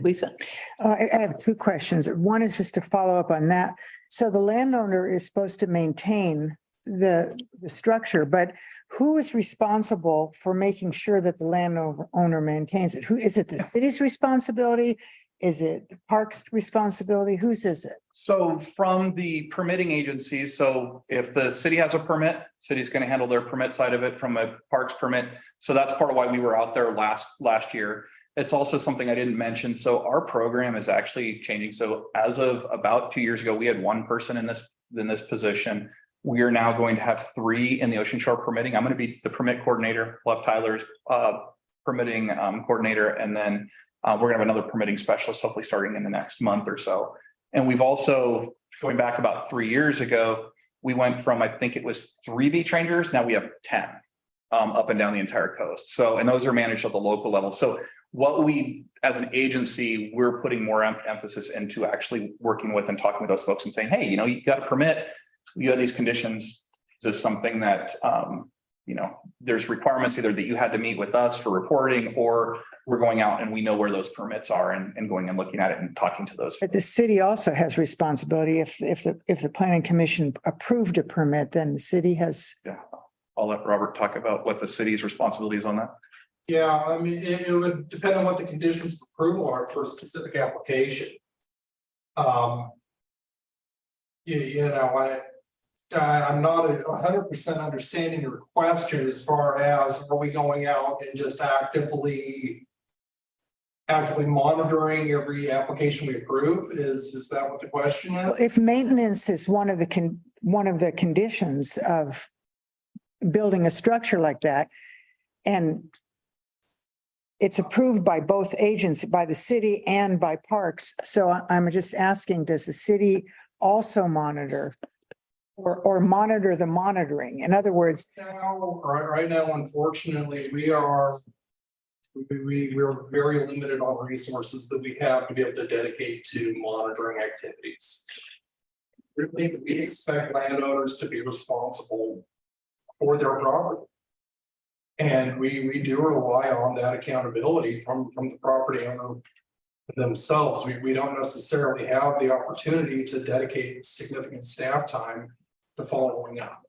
[SPEAKER 5] Lisa?
[SPEAKER 13] I have two questions. One is just to follow up on that. So the landowner is supposed to maintain the structure, but who is responsible for making sure that the landowner maintains it? Who is it? The city's responsibility? Is it the park's responsibility? Whose is it?
[SPEAKER 8] So from the permitting agencies, so if the city has a permit, city's going to handle their permit side of it from a parks permit. So that's part of why we were out there last year. It's also something I didn't mention. So our program is actually changing. So as of about 2 years ago, we had one person in this position. We are now going to have 3 in the Ocean Shore permitting. I'm going to be the permit coordinator. We'll have Tyler's permitting coordinator, and then we're going to have another permitting specialist, hopefully starting in the next month or so. And we've also, going back about 3 years ago, we went from, I think it was 3 beach rangers. Now we have 10 up and down the entire coast. So, and those are managed at the local level. So what we, as an agency, we're putting more emphasis into actually working with and talking with those folks and saying, hey, you know, you got a permit, you have these conditions. Is this something that, you know, there's requirements either that you had to meet with us for reporting, or we're going out and we know where those permits are and going and looking at it and talking to those.
[SPEAKER 13] But the city also has responsibility. If the planning commission approved a permit, then the city has.
[SPEAKER 8] Yeah, I'll let Robert talk about what the city's responsibility is on that.
[SPEAKER 11] Yeah, I mean, it would depend on what the conditions of approval are for a specific application. You know, I'm not 100% understanding your question as far as, are we going out and just actively monitoring every application we approve? Is that what the question is?
[SPEAKER 13] If maintenance is one of the conditions of building a structure like that, and it's approved by both agents, by the city and by parks. So I'm just asking, does the city also monitor or monitor the monitoring? In other words,
[SPEAKER 11] Right now, unfortunately, we're very limited on resources that we have to be able to dedicate to monitoring activities. We expect landowners to be responsible for their property. And we do rely on that accountability from the property owner themselves. We don't necessarily have the opportunity to dedicate significant staff time to following up.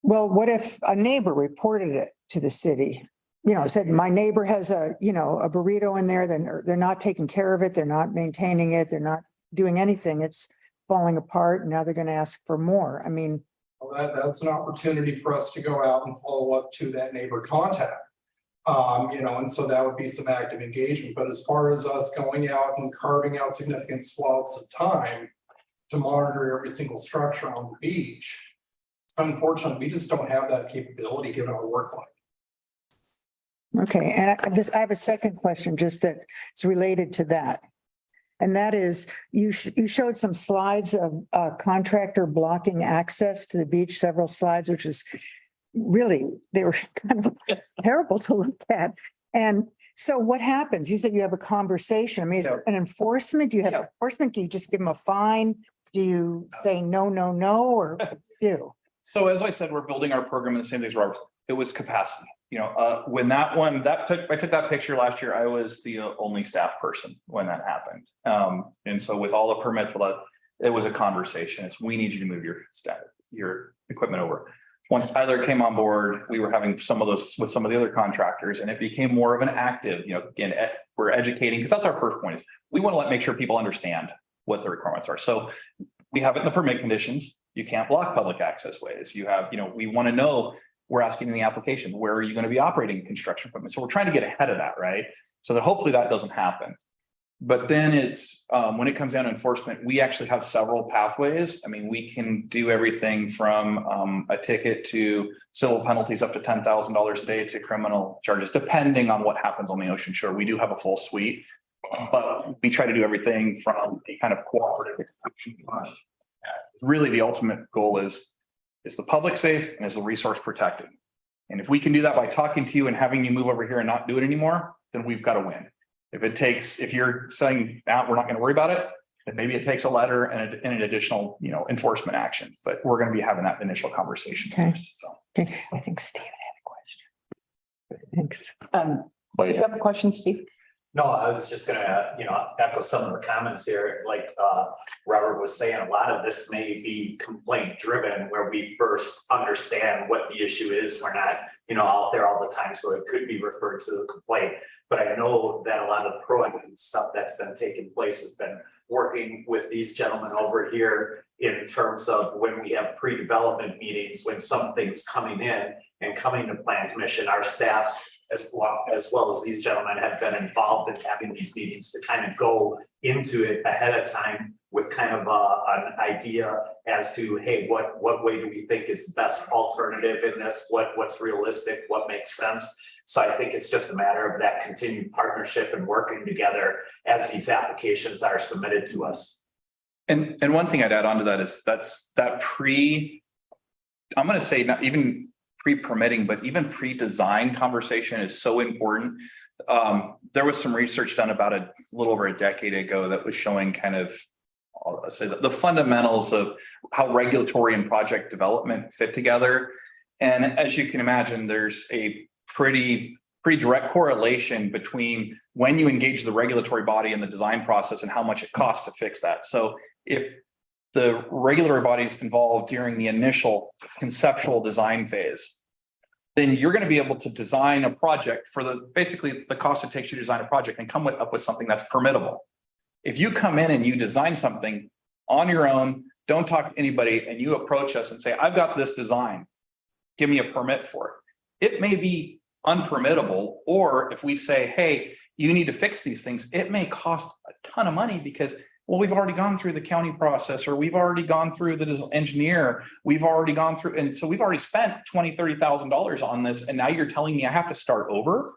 [SPEAKER 13] well, what if a neighbor reported it to the city? You know, said my neighbor has a burrito in there, then they're not taking care of it, they're not maintaining it, they're not doing anything. It's falling apart. And now they're going to ask for more. I mean,
[SPEAKER 11] Well, that's an opportunity for us to go out and follow up to that neighbor contact. And so that would be some active engagement. But as far as us going out and carving out significant swaths of time to monitor every single structure on the beach, unfortunately, we just don't have that capability given our workload.
[SPEAKER 13] okay. And I have a second question, just that it's related to that. And that is, you showed some slides of contractor blocking access to the beach, several slides, which is really, they were kind of terrible to look at. And so what happens? You said you have a conversation. I mean, is there an enforcement? Do you have enforcement? Do you just give them a fine? Do you say no, or what do you do?
[SPEAKER 8] So as I said, we're building our program in the same thing as Robert. It was capacity. When I took that picture last year, I was the only staff person when that happened. And so with all the permits, it was a conversation. It's, we need you to move your equipment over. Once Tyler came on board, we were having some of those with some of the other contractors, and it became more of an active, again, we're educating, because that's our first point is we want to make sure people understand what the requirements are. So we have it in the permit conditions. You can't block public access ways. You have, we want to know, we're asking in the application, where are you going to be operating construction equipment? So we're trying to get ahead of that, right? So that hopefully that doesn't happen. But then it's, when it comes down to enforcement, we actually have several pathways. I mean, we can do everything from a ticket to civil penalties up to $10,000 a day to criminal charges, depending on what happens on the ocean shore. We do have a full suite, but we try to do everything from a kind of cooperative. Really, the ultimate goal is the public safe and is the resource protected? And if we can do that by talking to you and having you move over here and not do it anymore, then we've got to win. If you're saying that we're not going to worry about it, then maybe it takes a letter and an additional, enforcement action. But we're going to be having that initial conversation.
[SPEAKER 13] Okay.
[SPEAKER 8] First, so.
[SPEAKER 13] Okay, I think Steve had a question. Thanks.
[SPEAKER 1] Do you have a question, Steve?
[SPEAKER 14] No, I was just gonna, echo some of the comments here, like Robert was saying, a lot of this may be complaint driven where we first understand what the issue is. We're not, out there all the time, so it could be referred to the complaint. But I know that a lot of the proactive stuff that's been taking place has been working with these gentlemen over here in terms of when we have pre-development meetings, when something's coming in and coming to Plan Commission, our staffs as well as these gentlemen have been involved in having these meetings to kind of go into it ahead of time with kind of an idea as to, hey, what way do we think is the best alternative in this? What's realistic? What makes sense? So I think it's just a matter of that continued partnership and working together as these applications are submitted to us.
[SPEAKER 8] And one thing I'd add on to that is I'm going to say not even pre-permitting, but even pre-design conversation is so important. There was some research done about a little over a decade ago that was showing kind of, I'll say the fundamentals of how regulatory and project development fit together. And as you can imagine, there's a pretty direct correlation between when you engage the regulatory body in the design process and how much it costs to fix that. So if the regulatory bodies involved during the initial conceptual design phase then you're going to be able to design a project for basically the cost it takes you to design a project and come up with something that's permittable. If you come in and you design something on your own, don't talk to anybody, and you approach us and say, I've got this design, give me a permit for it. It may be unpermittable, or if we say, hey, you need to fix these things, it may cost a ton of money because, well, we've already gone through the county process, or we've already gone through the engineer, we've already gone through, and so we've already spent $20,000, $30,000 on this, and now you're telling me I have to start over.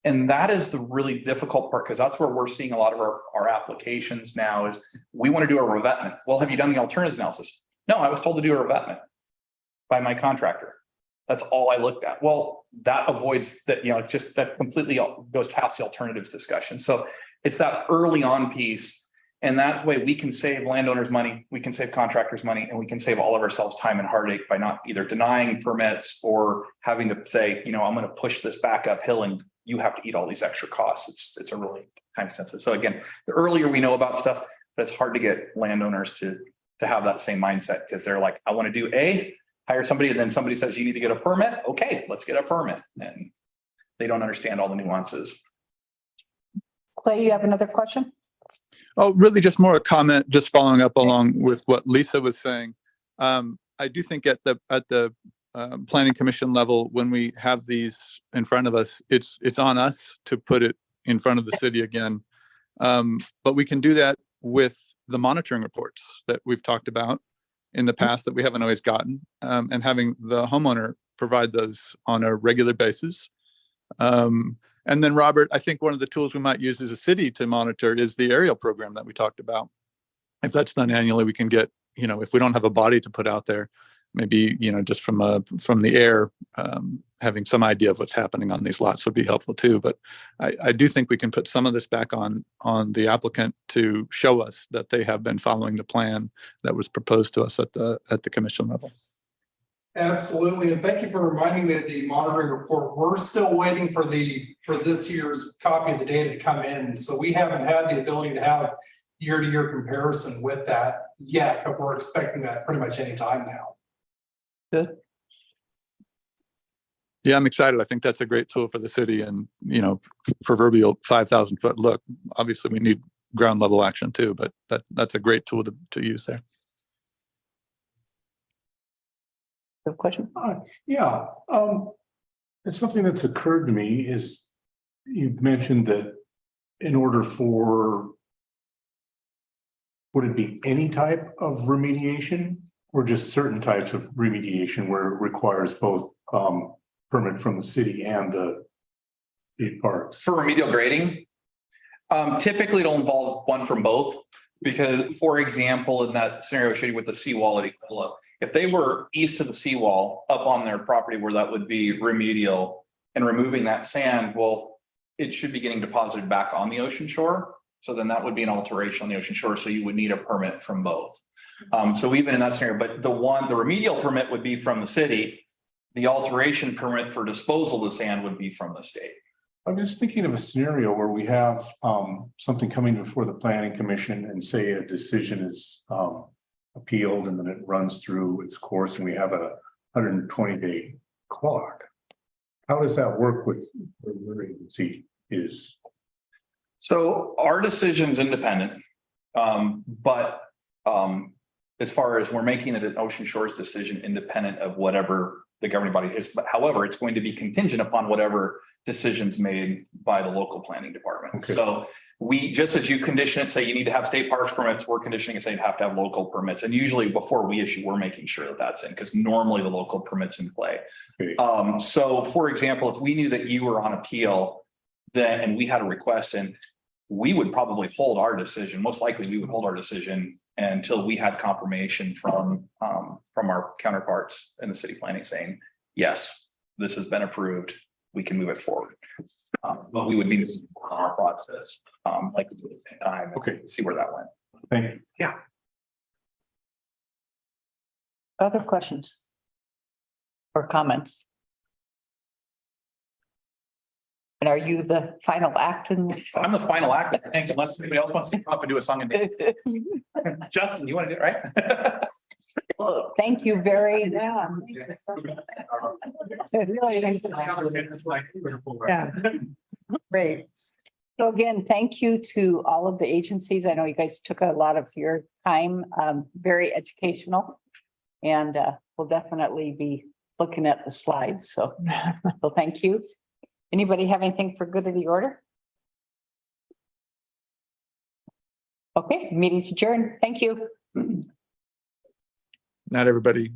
[SPEAKER 8] And that is the really difficult part, because that's where we're seeing a lot of our applications now is we want to do a revetment. Well, have you done the alternatives analysis? No, I was told to do a revetment by my contractor. That's all I looked at. Well, that avoids that, just that completely goes past the alternatives discussion. So it's that early on piece. And that's the way we can save landowners money, we can save contractors money, and we can save all of ourselves time and heartache by not either denying permits or having to say, I'm going to push this back uphill and you have to eat all these extra costs. It's a really time sensitive. So again, the earlier we know about stuff, but it's hard to get landowners to have that same mindset, because they're like, I want to do hire somebody, and then somebody says you need to get a permit. Okay, let's get a permit. And they don't understand all the nuances.
[SPEAKER 1] Clay, you have another question?
[SPEAKER 10] Oh, really just more a comment, just following up along with what Lisa was saying. I do think at the planning commission level, when we have these in front of us, it's on us to put it in front of the city again. But we can do that with the monitoring reports that we've talked about in the past that we haven't always gotten, and having the homeowner provide those on a regular basis. And then, Robert, I think one of the tools we might use as a city to monitor is the aerial program that we talked about. If that's done annually, we can get, if we don't have a body to put out there, maybe, just from the air, having some idea of what's happening on these lots would be helpful too. But I do think we can put some of this back on the applicant to show us that they have been following the plan that was proposed to us at the commission level.
[SPEAKER 11] Absolutely, and thank you for reminding me of the monitoring report. We're still waiting for this year's copy of the data to come in, so we haven't had the ability to have year-to-year comparison with that yet, but we're expecting that pretty much any time now.
[SPEAKER 1] Good.
[SPEAKER 10] Yeah, I'm excited. I think that's a great tool for the city, and proverbial 5,000 foot look. Obviously, we need ground level action too, but that's a great tool to use there.
[SPEAKER 1] Question?
[SPEAKER 4] Yeah, it's something that's occurred to me is you've mentioned that in order for, would it be any type of remediation or just certain types of remediation where it requires both permit from the city and the state parks?
[SPEAKER 8] For remedial grading, typically it'll involve one from both, because, for example, in that scenario showing with the seawall at Ecola, if they were east of the seawall up on their property where that would be remedial and removing that sand, well, it should be getting deposited back on the ocean shore. So then that would be an alteration on the ocean shore. So you would need a permit from both. So even in that scenario, but the remedial permit would be from the city. The alteration permit for disposal of the sand would be from the state.
[SPEAKER 4] I'm just thinking of a scenario where we have something coming before the planning commission and say a decision is appealed and then it runs through its course and we have a 120-day clock. How does that work with where agency is?
[SPEAKER 8] So our decision's independent, but as far as we're making it an Ocean Shores decision independent of whatever the governing body is, but however, it's going to be contingent upon whatever decisions made by the local planning department.
[SPEAKER 4] Okay.
[SPEAKER 8] So we, just as you condition it, say you need to have state parks permits, we're conditioning it, say you have to have local permits. And usually before we issue, we're making sure that that's in, because normally the local permits in play.
[SPEAKER 4] Okay.
[SPEAKER 8] So for example, if we knew that you were on appeal, then, and we had a request, and we would probably hold our decision, most likely we would hold our decision until we had confirmation from our counterparts in the city planning saying, yes, this has been approved, we can move it forward. But we would need to support our process, like at the same time.
[SPEAKER 4] Okay.
[SPEAKER 8] See where that went.
[SPEAKER 4] Thank you.
[SPEAKER 8] Yeah.
[SPEAKER 1] Other questions? Or comments? And are you the final act in?
[SPEAKER 8] I'm the final act, I think, unless anybody else wants to come up and do a song and dance. Justin, you want to do it, right?
[SPEAKER 1] Well, thank you very.
[SPEAKER 13] Yeah.
[SPEAKER 1] Great. So again, thank you to all of the agencies. I know you guys took a lot of your time, very educational. And we'll definitely be looking at the slides. So thank you. Anybody have anything for good of the order? Okay, meeting's adjourned. Thank you.
[SPEAKER 10] Not everybody.